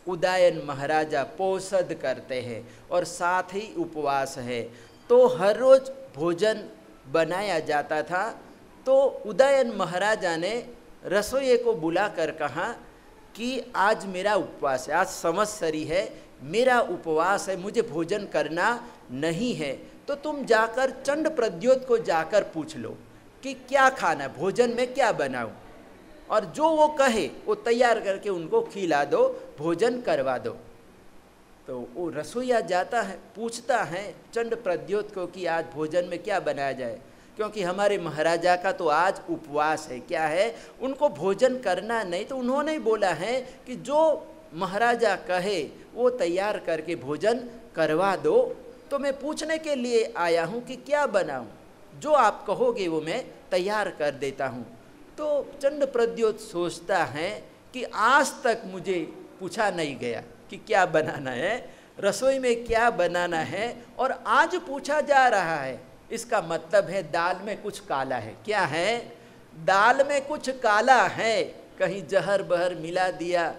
उदयन महाराजा पोषद करते हैं, और साथ ही उपवास है। तो हर रोज भोजन बनाया जाता था। तो उदयन महाराजा ने रसोइये को बुलाकर कहा कि आज मेरा उपवास है, आज संवत्सरी है, मेरा उपवास है, मुझे भोजन करना नहीं है, तो तुम जाकर चंड प्रद्योत को जाकर पूछ लो कि क्या खाना है, भोजन में क्या बनाऊं, और जो वो कहे वो तैयार करके उनको खिला दो, भोजन करवा दो। तो वो रसोइया जाता है, पूछता है चंड प्रद्योत को कि आज भोजन में क्या बनाया जाए, क्योंकि हमारे महाराजा का तो आज उपवास है, क्या है, उनको भोजन करना नहीं। तो उन्होंने बोला है कि जो महाराजा कहे वो तैयार करके भोजन करवा दो। तो मैं पूछने के लिए आया हूँ कि क्या बनाऊँ, जो आप कहोगे वो मैं तैयार कर देता हूँ। तो चंड प्रद्योत सोचता है कि आज तक मुझे पूछा नहीं गया कि क्या बनाना है, रसोई में क्या बनाना है, और आज पूछा जा रहा है। इसका मतलब है दाल में कुछ काला है। क्या है? दाल में कुछ काला है, कहीं जहर बहर मिला दिया,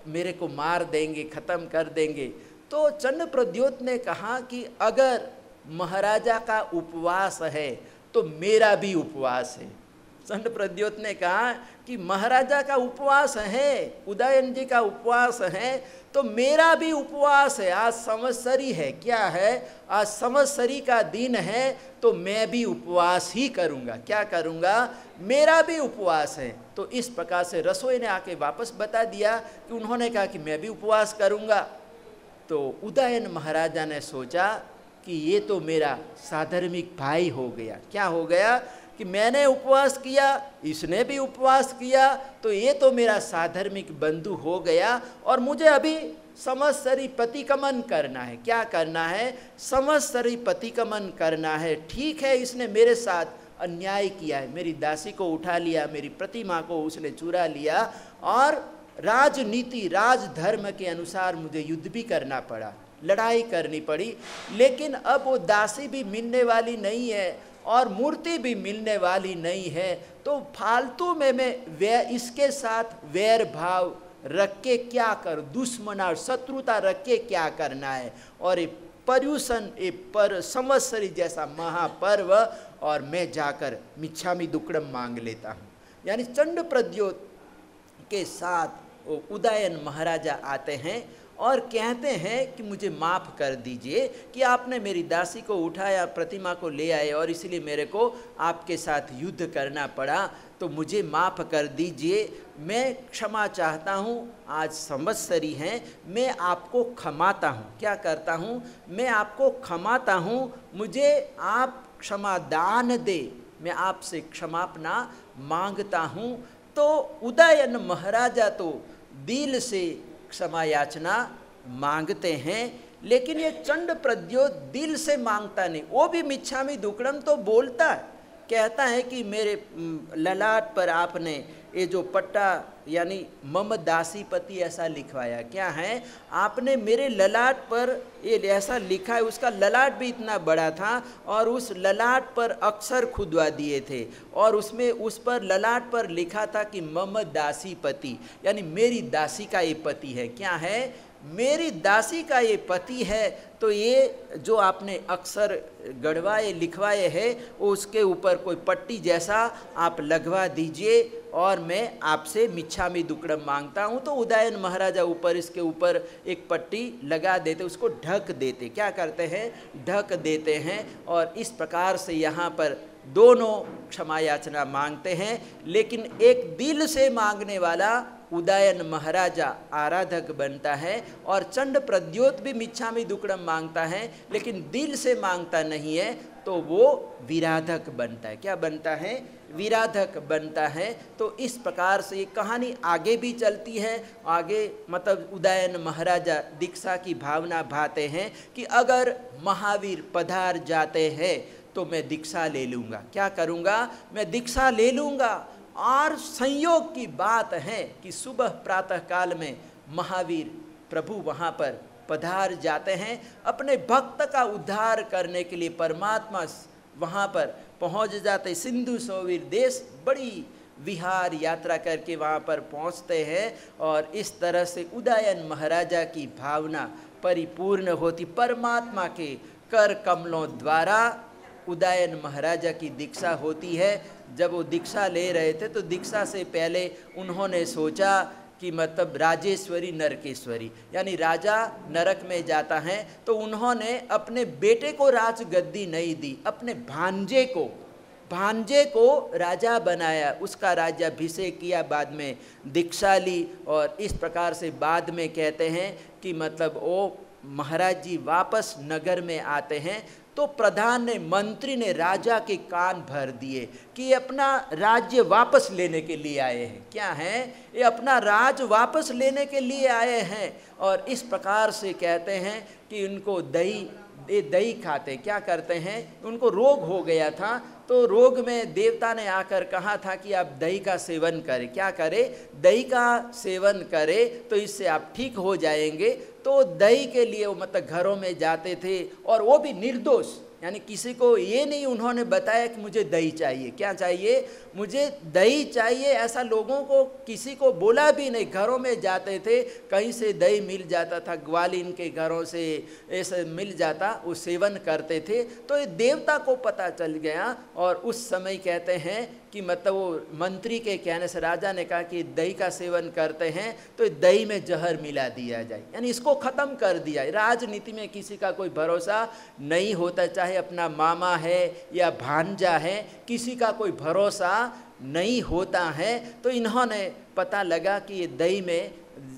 मेरे को मार देंगे, ख़त्म कर देंगे। तो चंड प्रद्योत ने कहा कि अगर महाराजा का उपवास है तो मेरा भी उपवास है। चंड प्रद्योत ने कहा कि महाराजा का उपवास है, उदयन जी का उपवास है, तो मेरा भी उपवास है। आज संवत्सरी है। क्या है? आज संवत्सरी का दिन है, तो मैं भी उपवास ही करूँगा। क्या करूँगा? मेरा भी उपवास है। तो इस प्रकार से रसोई ने आके वापस बता दिया कि उन्होंने कहा कि मैं भी उपवास करूँगा। तो उदयन महाराजा ने सोचा कि ये तो मेरा साधर्मिक भाई हो गया। क्या हो गया? कि मैंने उपवास किया, इसने भी उपवास किया, तो ये तो मेरा साधर्मिक बंधु हो गया, और मुझे अभी संवत्सरी प्रतिक्रमण करना है। क्या करना है? संवत्सरी प्रतिक्रमण करना है। ठीक है, इसने मेरे साथ अन्याय किया है, मेरी दासी को उठा लिया, मेरी प्रतिमा को उसने चुरा लिया, और राजनीति राजधर्म के अनुसार मुझे युद्ध भी करना पड़ा, लड़ाई करनी पड़ी। लेकिन अब वो दासी भी मिलने वाली नहीं है और मूर्ति भी मिलने वाली नहीं है, तो फालतू में मैं इसके साथ वैर भाव रख के क्या कर, दुश्मना और शत्रुता रख के क्या करना है। और ये पर्युषण, ये पर संवत्सरी जैसा महापर्व, और मैं जाकर मिच्छामी दुक्कड़म मांग लेता हूँ। यानी चंड प्रद्योत के साथ उदयन महाराजा आते हैं और कहते हैं कि मुझे माफ़ कर दीजिए कि आपने मेरी दासी को उठाया, प्रतिमा को ले आए, और इसलिए मेरे को आपके साथ युद्ध करना पड़ा, तो मुझे माफ़ कर दीजिए, मैं क्षमा चाहता हूँ। आज संवत्सरी हैं, मैं आपको क्षमाता हूँ। क्या करता हूँ? मैं आपको क्षमाता हूँ, मुझे आप क्षमादान दे, मैं आपसे क्षमापना मांगता हूँ। तो उदयन महाराजा तो दिल से क्षमा याचना मांगते हैं, लेकिन ये चंड प्रद्योत दिल से मांगता नहीं। वो भी मिच्छामी दुक्कड़म तो बोलता है, कहता है कि मेरे ललाट पर आपने ये जो पट्टा यानी मम दासीपति ऐसा लिखवाया। क्या है? आपने मेरे ललाट पर ये ऐसा लिखा है। उसका ललाट भी इतना बड़ा था, और उस ललाट पर अक्षर खुदवा दिए थे, और उसमें उस पर ललाट पर लिखा था कि मम दासीपति, यानी मेरी दासी का ये पति है। क्या है? मेरी दासी का ये पति है। तो ये जो आपने अक्षर गढ़वाए लिखवाए है, उसके ऊपर कोई पट्टी जैसा आप लगवा दीजिए, और मैं आपसे मिच्छामी दुक्कड़म मांगता हूँ। तो उदयन महाराजा ऊपर इसके ऊपर एक पट्टी लगा देते, उसको ढक देते। क्या करते हैं? ढक देते हैं। और इस प्रकार से यहाँ पर दोनों क्षमा याचना मांगते हैं, लेकिन एक दिल से मांगने वाला उदयन महाराजा आराधक बनता है, और चंड प्रद्योत भी मिच्छामी दुक्कड़म मांगता है, लेकिन दिल से मांगता नहीं है, तो वो विराधक बनता है। क्या बनता है? विराधक बनता है। तो इस प्रकार से ये कहानी आगे भी चलती है। आगे मतलब उदयन महाराजा दीक्षा की भावना भाते हैं कि अगर महावीर पधार जाते हैं तो मैं दीक्षा ले लूँगा। क्या करूँगा? मैं दीक्षा ले लूँगा। और संयोग की बात है कि सुबह प्रातः काल में महावीर प्रभु वहाँ पर पधार जाते हैं, अपने भक्त का उद्धार करने के लिए परमात्मा वहाँ पर पहुँच जाते। सिंधु सोवीर देश बड़ी विहार यात्रा करके वहाँ पर पहुँचते हैं, और इस तरह से उदयन महाराजा की भावना परिपूर्ण होती। परमात्मा के कर कमलों द्वारा उदयन महाराजा की दीक्षा होती है। जब वो दीक्षा ले रहे थे तो दीक्षा से पहले उन्होंने सोचा कि मतलब राजेश्वरी नरकेश्वरी, यानी राजा नरक में जाता है, तो उन्होंने अपने बेटे को राजगद्दी नहीं दी, अपने भांजे को राजा बनाया, उसका राज्याभिषेक किया, बाद में दीक्षा ली। और इस प्रकार से बाद में कहते हैं कि मतलब वो महाराज जी वापस नगर में आते हैं, तो प्रधान ने, मंत्री ने राजा के कान भर दिए कि ये अपना राज्य वापस लेने के लिए आए हैं। क्या हैं? ये अपना राज वापस लेने के लिए आए हैं। और इस प्रकार से कहते हैं कि उनको दही ये दही खाते, क्या करते हैं, उनको रोग हो गया था, तो रोग में देवता ने आकर कहा था कि आप दही का सेवन करें। क्या करें, दही का सेवन करें तो इससे आप ठीक हो जाएंगे। तो दही के लिए वो मतलब घरों में जाते थे, और वो भी निर्दोष, यानी किसी को ये नहीं उन्होंने बताया कि मुझे दही चाहिए, क्या चाहिए, मुझे दही चाहिए, ऐसा लोगों को किसी को बोला भी नहीं। घरों में जाते थे, कहीं से दही मिल जाता था, ग्वालिन के घरों से ऐसे मिल जाता, वो सेवन करते थे। तो ये देवता को पता चल गया, और उस समय कहते हैं कि मतलब वो मंत्री के कहने से राजा ने कहा कि दही का सेवन करते हैं तो दही में जहर मिला दिया जाए, यानी इसको ख़त्म कर दिया। राजनीति में किसी का कोई भरोसा नहीं होता, चाहे अपना मामा है या भांजा है, किसी का कोई भरोसा नहीं होता है। तो इन्होंने पता लगा कि ये दही में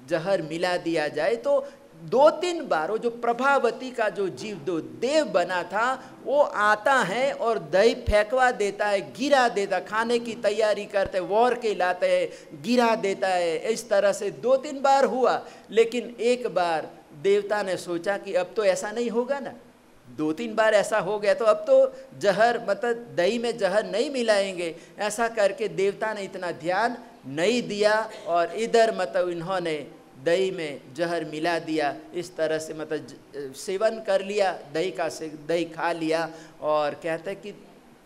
जहर मिला दिया जाए। तो 2-3 बार वो जो प्रभावती का जो जीव दो देव बना था, वो आता है और दही फेंकवा देता है, गिरा देता, खाने की तैयारी करते, वॉर के लाते हैं, गिरा देता है। इस तरह से 2-3 बार हुआ, लेकिन एक बार देवता ने सोचा कि अब तो ऐसा नहीं होगा ना, 2-3 बार ऐसा हो गया तो अब तो जहर मतलब दही में जहर नहीं मिलाएंगे। ऐसा करके देवता ने इतना ध्यान नहीं दिया, और इधर मतलब इन्होंने दही में जहर मिला दिया। इस तरह से मतलब सेवन कर लिया दही का, से दही खा लिया। और कहते हैं कि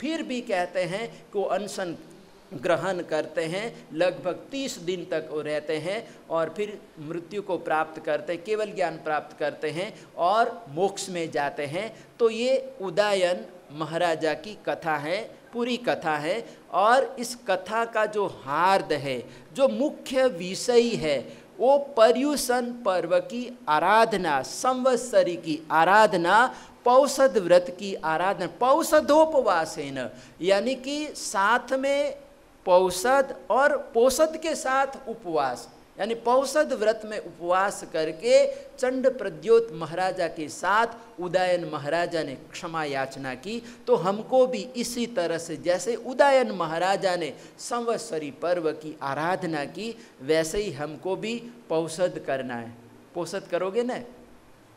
फिर भी कहते हैं कि वो अनशन ग्रहण करते हैं, लगभग 30 दिन तक वो रहते हैं, और फिर मृत्यु को प्राप्त करते, केवल ज्ञान प्राप्त करते हैं और मोक्ष में जाते हैं। तो ये उदयन महाराजा की कथा है, पूरी कथा है। और इस कथा का जो हार्द है, जो मुख्य विषय है, वो पर्युषण पर्व की आराधना, संवत्सरी की आराधना, पौषध व्रत की आराधना, पौषधोपवासेन, यानी कि साथ में पौषध और पौषध के साथ उपवास, यानी पौषध व्रत में उपवास करके चंड प्रद्योत महाराजा के साथ उदयन महाराजा ने क्षमा याचना की। तो हमको भी इसी तरह से जैसे उदयन महाराजा ने संवत्सरी पर्व की आराधना की, वैसे ही हमको भी पौषध करना है। पौषध करोगे ना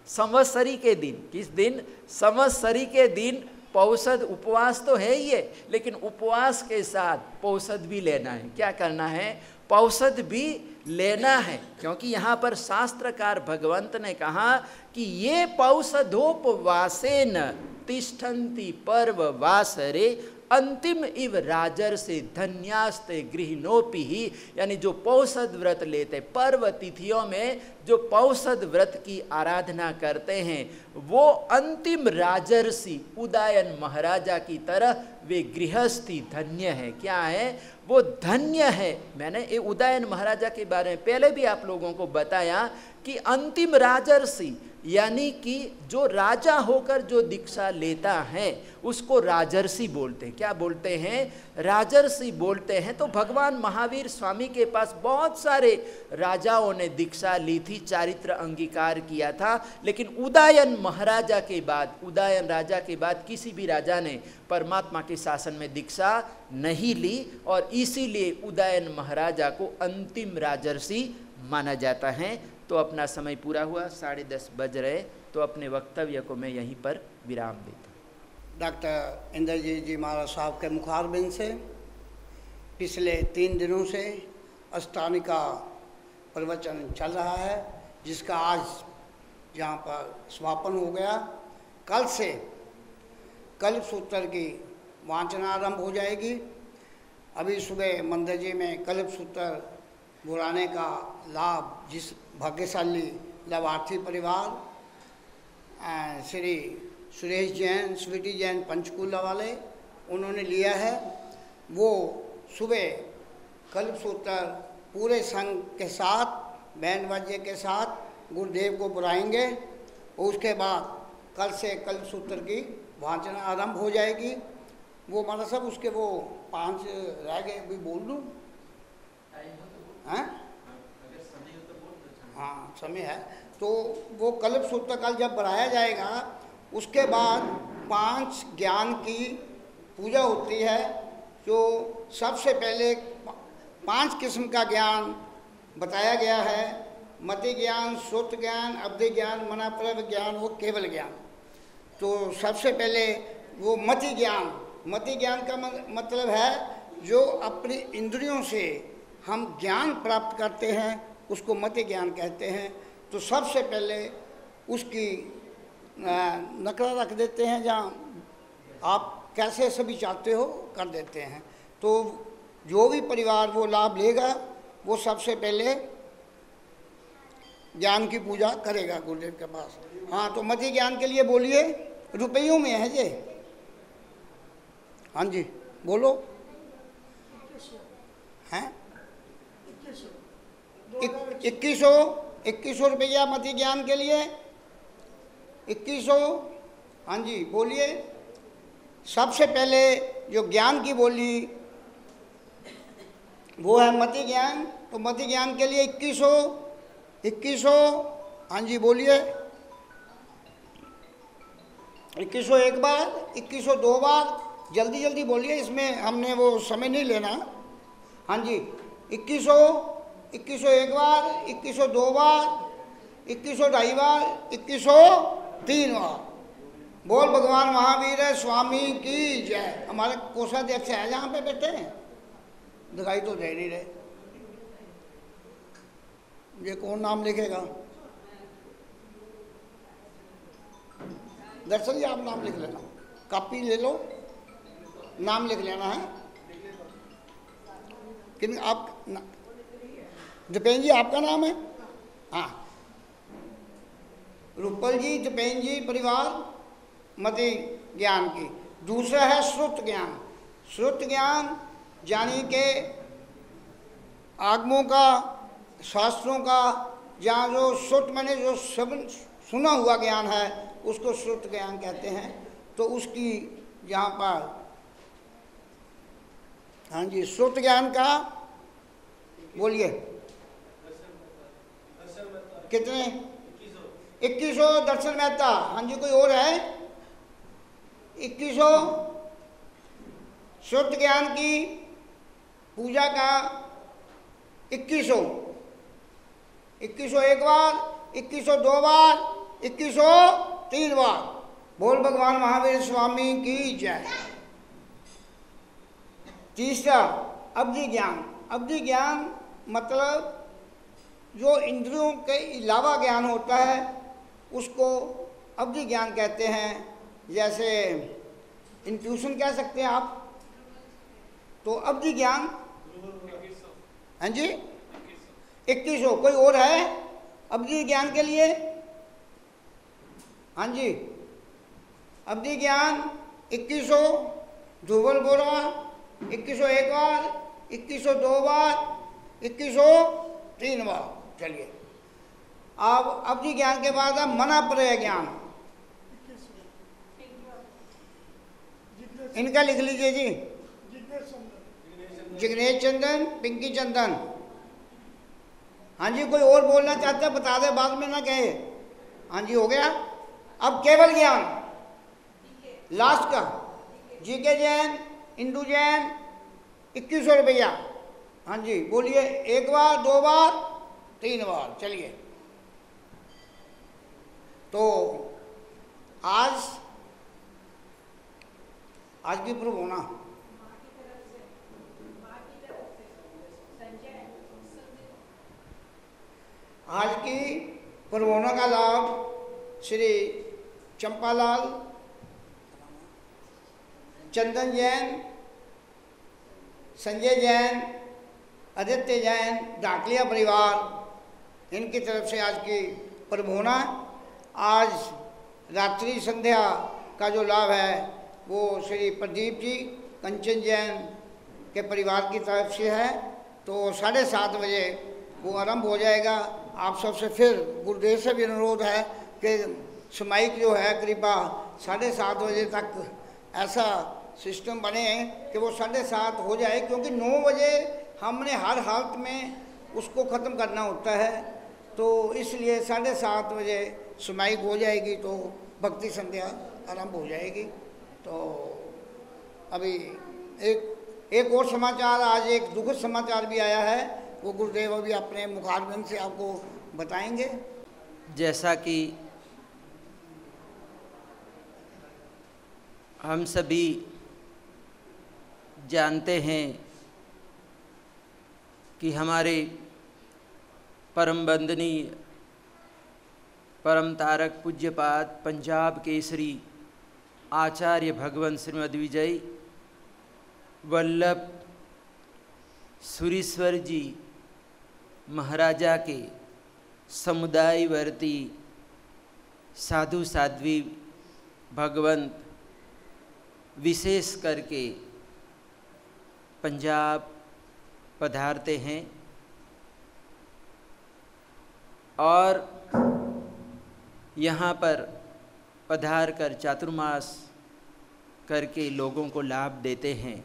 संवत्सरी के दिन, किस दिन, संवत्सरी के दिन पौषध। उपवास तो है ही है, लेकिन उपवास के साथ पौषध भी लेना है। क्या करना है, पौषध भी लेना है, क्योंकि यहाँ पर शास्त्रकार भगवंत ने कहा कि ये पौषधोपवासेन तिष्ठन्ति पर्व वासरे अंतिम इव राजर से धन्यास्ते गृहिणोपि ही, यानी जो पौषध व्रत लेते, पर्व तिथियों में जो पौषध व्रत की आराधना करते हैं, वो अंतिम राजर्षि उदयन महाराजा की तरह वे गृहस्थी धन्य है। क्या है, वो धन्य है। मैंने ये उदयन महाराजा के बारे में पहले भी आप लोगों को बताया कि अंतिम राजर्षि, यानी कि जो राजा होकर जो दीक्षा लेता है उसको राजर्षि बोलते हैं। क्या बोलते हैं, राजर्षि बोलते हैं। तो भगवान महावीर स्वामी के पास बहुत सारे राजाओं ने दीक्षा ली थी, चारित्र अंगीकार किया था, लेकिन उदयन महाराजा के बाद, उदयन राजा के बाद किसी भी राजा ने परमात्मा के शासन में दीक्षा नहीं ली, और इसीलिए उदयन महाराजा को अंतिम राजर्षि माना जाता है। तो अपना समय पूरा हुआ, 10:30 बज रहे, तो अपने वक्तव्य को मैं यहीं पर विराम देता हूँ। डॉक्टर इंद्रजीत जी महाराज साहब के मुखारबिंद से पिछले 3 दिनों से अष्टानिका प्रवचन चल रहा है, जिसका आज यहाँ पर समापन हो गया। कल से कल्प सूत्र की वाचना आरंभ हो जाएगी। अभी सुबह मंदिर में कल्प सूत्र बुलाने का लाभ जिस भाग्यशाली लाभार्थी परिवार श्री सुरेश जैन, स्वीटी जैन पंचकूला वाले, उन्होंने लिया है, वो सुबह कल्प सूत्र पूरे संघ के साथ बैंड बाजे के साथ गुरुदेव को बुलाएंगे, और उसके बाद कल से कल्प सूत्र की वाचना आरंभ हो जाएगी। वो मतलब सब उसके वो 5 रह गए, अभी बोल दूँ? हैं? हाँ, समय है। तो वो कल्प सूत्र कल जब बढ़ाया जाएगा, उसके बाद 5 ज्ञान की पूजा होती है। जो सबसे पहले 5 किस्म का ज्ञान बताया गया है, मति ज्ञान, श्रुत ज्ञान, अवधि ज्ञान, मनाप्रव ज्ञान, वो केवल ज्ञान। तो सबसे पहले वो मति ज्ञान का मतलब है जो अपनी इंद्रियों से हम ज्ञान प्राप्त करते हैं उसको मति ज्ञान कहते हैं। तो सबसे पहले उसकी नकल रख देते हैं, जहाँ आप कैसे सभी चाहते हो कर देते हैं। तो जो भी परिवार वो लाभ लेगा वो सबसे पहले ज्ञान की पूजा करेगा गुरुदेव के पास। हाँ, तो मति ज्ञान के लिए बोलिए, रुपयों में है ये। हाँ जी बोलो। हैं 2100 रुपया मति ज्ञान के लिए 2100। हाँ जी बोलिए। सबसे पहले जो ज्ञान की बोली वो है मति ज्ञान, तो मति ज्ञान के लिए 2100। हाँ जी बोलिए। 2100 एक बार, 2100 दो बार, जल्दी जल्दी बोलिए, इसमें हमने वो समय नहीं लेना। हाँ जी 2100 एक बार, 2100 दो बार, 2100 ढाई बार, 2100 तीन बार। बोल भगवान महावीर स्वामी की जय। हमारे कोषाध्यक्ष है जहाँ पे बैठे हैं, दिखाई तो दे नहीं रहे। ये कौन नाम लिखेगा? दर्शन जी आप नाम लिख लेना, कॉपी ले लो, नाम लिख लेना है। किन आप जपेन जी आपका नाम है? हाँ, रूपल जी, जपेन जी परिवार मति ज्ञान की। दूसरा है श्रुत ज्ञान। श्रुत ज्ञान यानी के आगमों का, शास्त्रों का, जहाँ जो श्रुत मैंने जो सब सुना हुआ ज्ञान है उसको श्रुत ज्ञान कहते हैं। तो उसकी यहाँ पर हाँ जी श्रुत ज्ञान का बोलिए कितने? 2100 दर्शन मेहता। हाँ जी कोई और है? 2100 श्रुत ज्ञान की पूजा का 2100 एक बार, 2100 दो बार, 2100 तीन बार। बोल भगवान महावीर स्वामी की जय। तीसरा अवधि ज्ञान। अवधि ज्ञान मतलब जो इंद्रियों के अलावा ज्ञान होता है उसको अवधि ज्ञान कहते हैं। जैसे इंट्यूशन कह सकते हैं आप। तो अवधि ज्ञान हाँ जी 2100। कोई और है अवधि ज्ञान के लिए? हाँ जी अवधि ज्ञान 2100 ध्रुवल बोरा, 2100 एक बार, 2100 दो बार, 2100 तीन बार। चलिए अब अवधि ज्ञान के बाद है मनाप्रय ज्ञान। इनका लिख लीजिए जी। जिग्नेश चंदन, पिंकी चंदन। हाँ जी कोई और बोलना चाहता है बता दे, बाद में ना कहे। हाँ जी हो गया। अब केवल ज्ञान लास्ट का जीके जैन, इंदू जैन 2100 रुपया। हाँ जी बोलिए, एक बार, दो बार, तीन बार। चलिए तो आज की प्रूफ होना आज की परवोना का लाभ श्री चंपालाल, चंदन जैन, संजय जैन, आदित्य जैन, डाकलिया परिवार, इनकी तरफ से आज की परवोना। आज रात्रि संध्या का जो लाभ है वो श्री प्रदीप जी, कंचन जैन के परिवार की तरफ से है। तो 7:30 बजे वो आरंभ हो जाएगा। आप सबसे फिर गुरुदेव से भी अनुरोध है कि समाइक जो है कृपा 7:30 बजे तक ऐसा सिस्टम बने कि वो 7:30 हो जाए, क्योंकि 9 बजे हमने हर हालत में उसको ख़त्म करना होता है। तो इसलिए 7:30 बजे समाइक हो जाएगी तो भक्ति संध्या आरंभ हो जाएगी। तो अभी एक और समाचार, आज एक दुखद समाचार भी आया है, वो गुरुदेव अभी अपने मुखारबिंद से आपको बताएंगे। जैसा कि हम सभी जानते हैं कि हमारे परम वंदनीय परम तारक पूज्यपाद पंजाब केसरी आचार्य भगवंत श्रीमद विजय वल्लभ सुरीश्वर जी महाराजा के समुदायवर्ती साधु साध्वी भगवंत विशेष करके पंजाब पधारते हैं और यहाँ पर पधार कर चातुर्मास करके लोगों को लाभ देते हैं।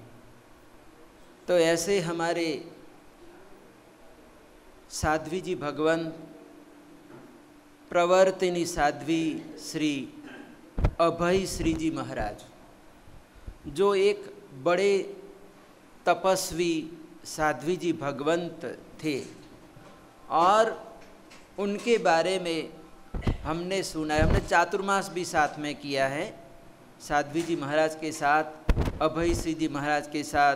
तो ऐसे हमारे साध्वी जी भगवंत प्रवर्तिनी साध्वी श्री अभय श्री जी महाराज, जो एक बड़े तपस्वी साध्वी जी भगवंत थे और उनके बारे में हमने सुना है। हमने चातुर्मास भी साथ में किया है, साध्वी जी महाराज के साथ, अभय श्री जी महाराज के साथ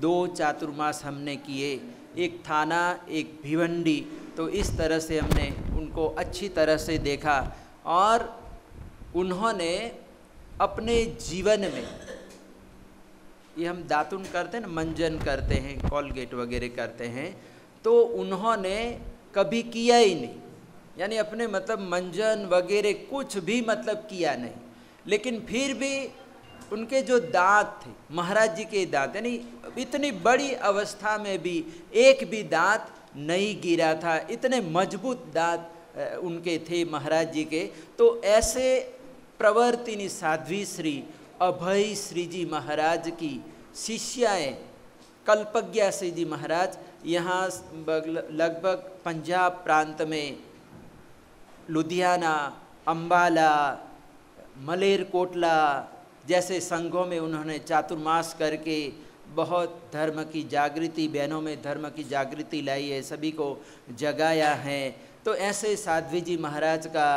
2 चातुर्मास हमने किए, एक थाना एक भिवंडी। तो इस तरह से हमने उनको अच्छी तरह से देखा और उन्होंने अपने जीवन में, ये हम दातुन करते हैं ना, मंजन करते हैं, कॉलगेट वगैरह करते हैं, तो उन्होंने कभी किया ही नहीं, यानी अपने मतलब मंजन वगैरह कुछ भी मतलब किया नहीं। लेकिन फिर भी उनके जो दांत थे, महाराज जी के दांत, यानी इतनी बड़ी अवस्था में भी एक भी दांत नहीं गिरा था, इतने मजबूत दांत उनके थे महाराज जी के। तो ऐसे प्रवर्तिनी साध्वी श्री अभय श्री जी महाराज की शिष्याएँ कल्पज्ञा श्री जी महाराज यहाँ लगभग पंजाब प्रांत में लुधियाना, अम्बाला, मलेरकोटला जैसे संघों में उन्होंने चातुर्मास करके बहुत धर्म की जागृति, बहनों में धर्म की जागृति लाई है, सभी को जगाया है। तो ऐसे साध्वी जी महाराज का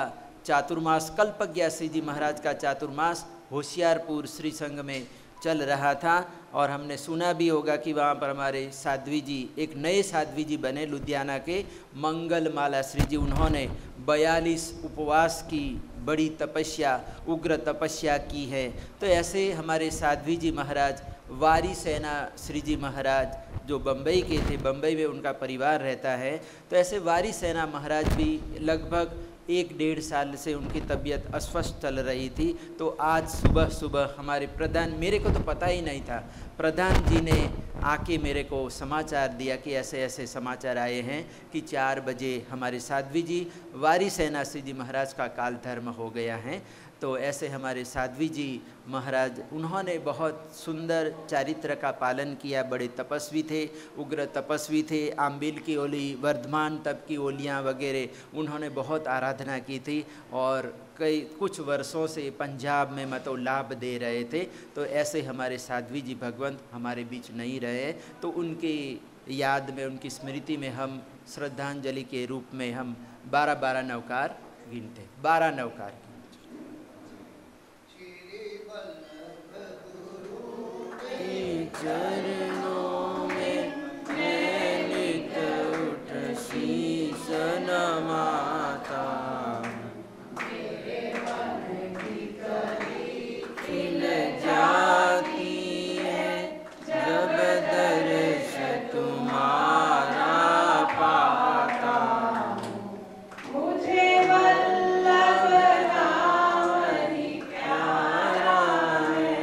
चातुर्मास, कल्पज्ञा श्री जी महाराज का चातुर्मास होशियारपुर श्री संघ में चल रहा था और हमने सुना भी होगा कि वहाँ पर हमारे साध्वी जी, एक नए साध्वी जी बने लुधियाना के, मंगलमाला श्री जी। उन्होंने 42 उपवास की बड़ी तपस्या, उग्र तपस्या की है। तो ऐसे हमारे साध्वी जी महाराज, वारी सेना श्री जी महाराज जो बम्बई के थे, बम्बई में उनका परिवार रहता है, तो ऐसे वारी सेना महाराज भी लगभग 1-1.5 साल से उनकी तबीयत अस्वस्थ चल रही थी। तो आज सुबह सुबह हमारे प्रधान, मेरे को तो पता ही नहीं था, प्रधान जी ने आके मेरे को समाचार दिया कि ऐसे ऐसे समाचार आए हैं कि 4 बजे हमारे साध्वी जी वारी सेना श्री जी महाराज का काल धर्म हो गया है। तो ऐसे हमारे साध्वी जी महाराज, उन्होंने बहुत सुंदर चारित्र का पालन किया, बड़े तपस्वी थे, उग्र तपस्वी थे। आम्बिल की ओली, वर्धमान तप की ओलियाँ वगैरह उन्होंने बहुत आराधना की थी और कुछ वर्षों से पंजाब में मतलब लाभ दे रहे थे। तो ऐसे हमारे साध्वी जी भगवंत हमारे बीच नहीं रहे, तो उनकी याद में, उनकी स्मृति में हम श्रद्धांजलि के रूप में हम 12-12 नवकार गिनते, 12 नवकार। चरणों में मैं नित उठ शीश नमाता, मेरे मन की कली खिल जाती है जब दर्श तुम्हारा पाता। मुझे वल्लभ नाम ही प्यारा है,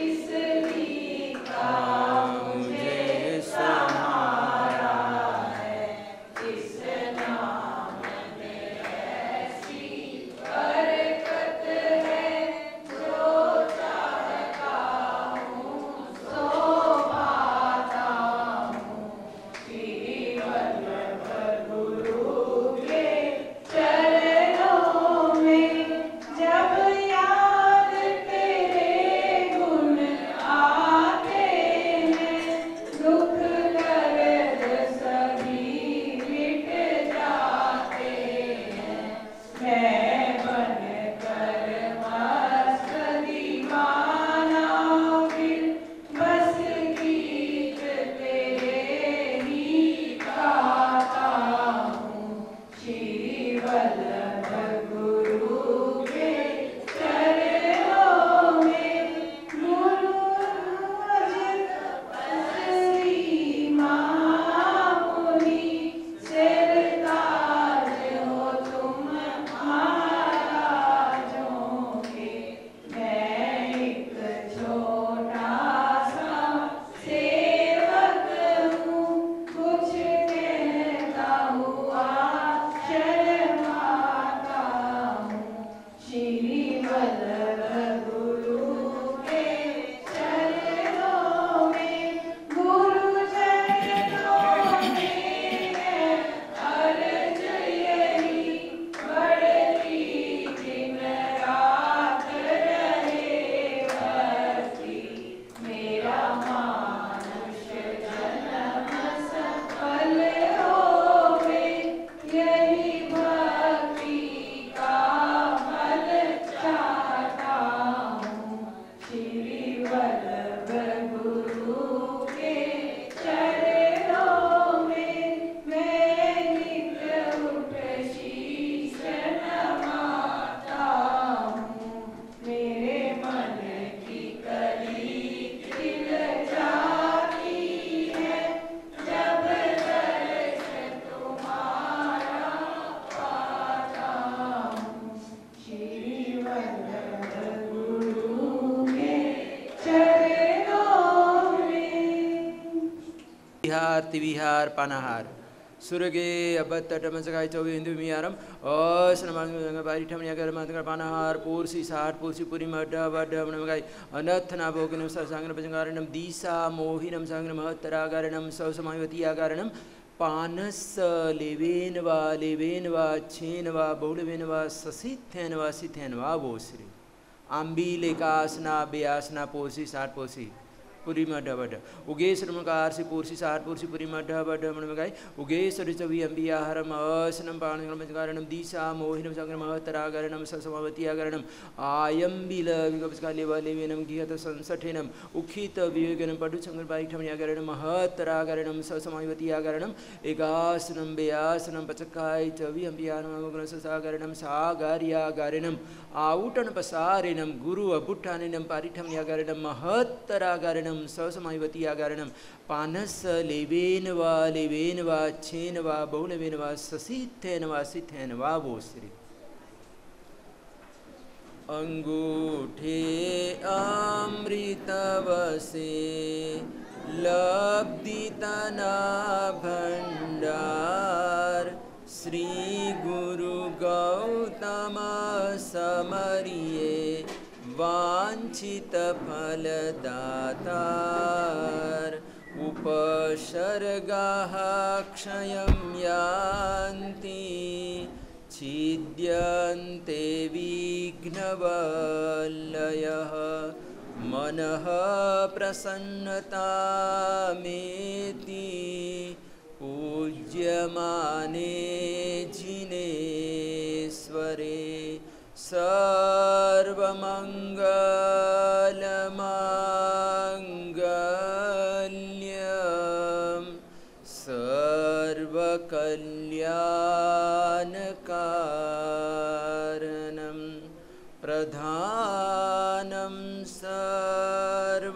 इसलिए विहार तिविहार पानाहार सुरगे अबतटमसकाय चौबी हिंदू मियारम असनमांग पारिठम यागर मातकर पानाहार पूर्सी साठ पूर्सी पुरी मड्डा बड्डा मनमगाय अनथना भोगनम ससांगन पजंगारणम दीसा मोहिनम सांगन महत्तरागारणम सौसमायवती आगारणम पानस लेवेन वा छेन वा बहुलवेन वा ससिथेन वा सिथेन वा बोश्री आंबीलेकासना बेआसना पोसी साठ पोसी पुरी मड्ढा बड्ढा उगेश रमकार से पूर्सी साठ पूर्सी पुरी मड्ढा बड्ढा मनमगाय उगेश ऋचवी अंबियाहरम असनम पाणिगणम दीसा मोहिनम संग्रम महतरागरणम ससमावती आगरणम आयम्बिल विगपस्कालेवलेवेनम गिहत संसठेनम उखित विवेगनम पडु संग्र पाइठम यागरणम महतरागरणम ससमावती आगरणम एकासनम बेआसनम पचकाय चवी अंबियाहरम ससागरणम सागार्यागारणम आउटन पसारेनम गुरु अबुट्ठानेनम पारिठम यागरणम महतरागरणम ससमायवती आगारणम पानस लेवेन वा छेन वा बहुलवेन वा ससिथेन वा सिथेन वा बोश्री अंगूठे अमृतवसे लब्धितना भंडार श्री गुरु गौतम समरिये वांछित फलदातार उपसर्गाः क्षयं यान्ति छिद्यन्ते विघ्नवलयः मनः प्रसन्नतामेति पूज्यमाने जिनेश्वरे सर्वमङ्गलमाङ्गल्यं सर्वकल्याणकारणं प्रधानं सर्वधर्मा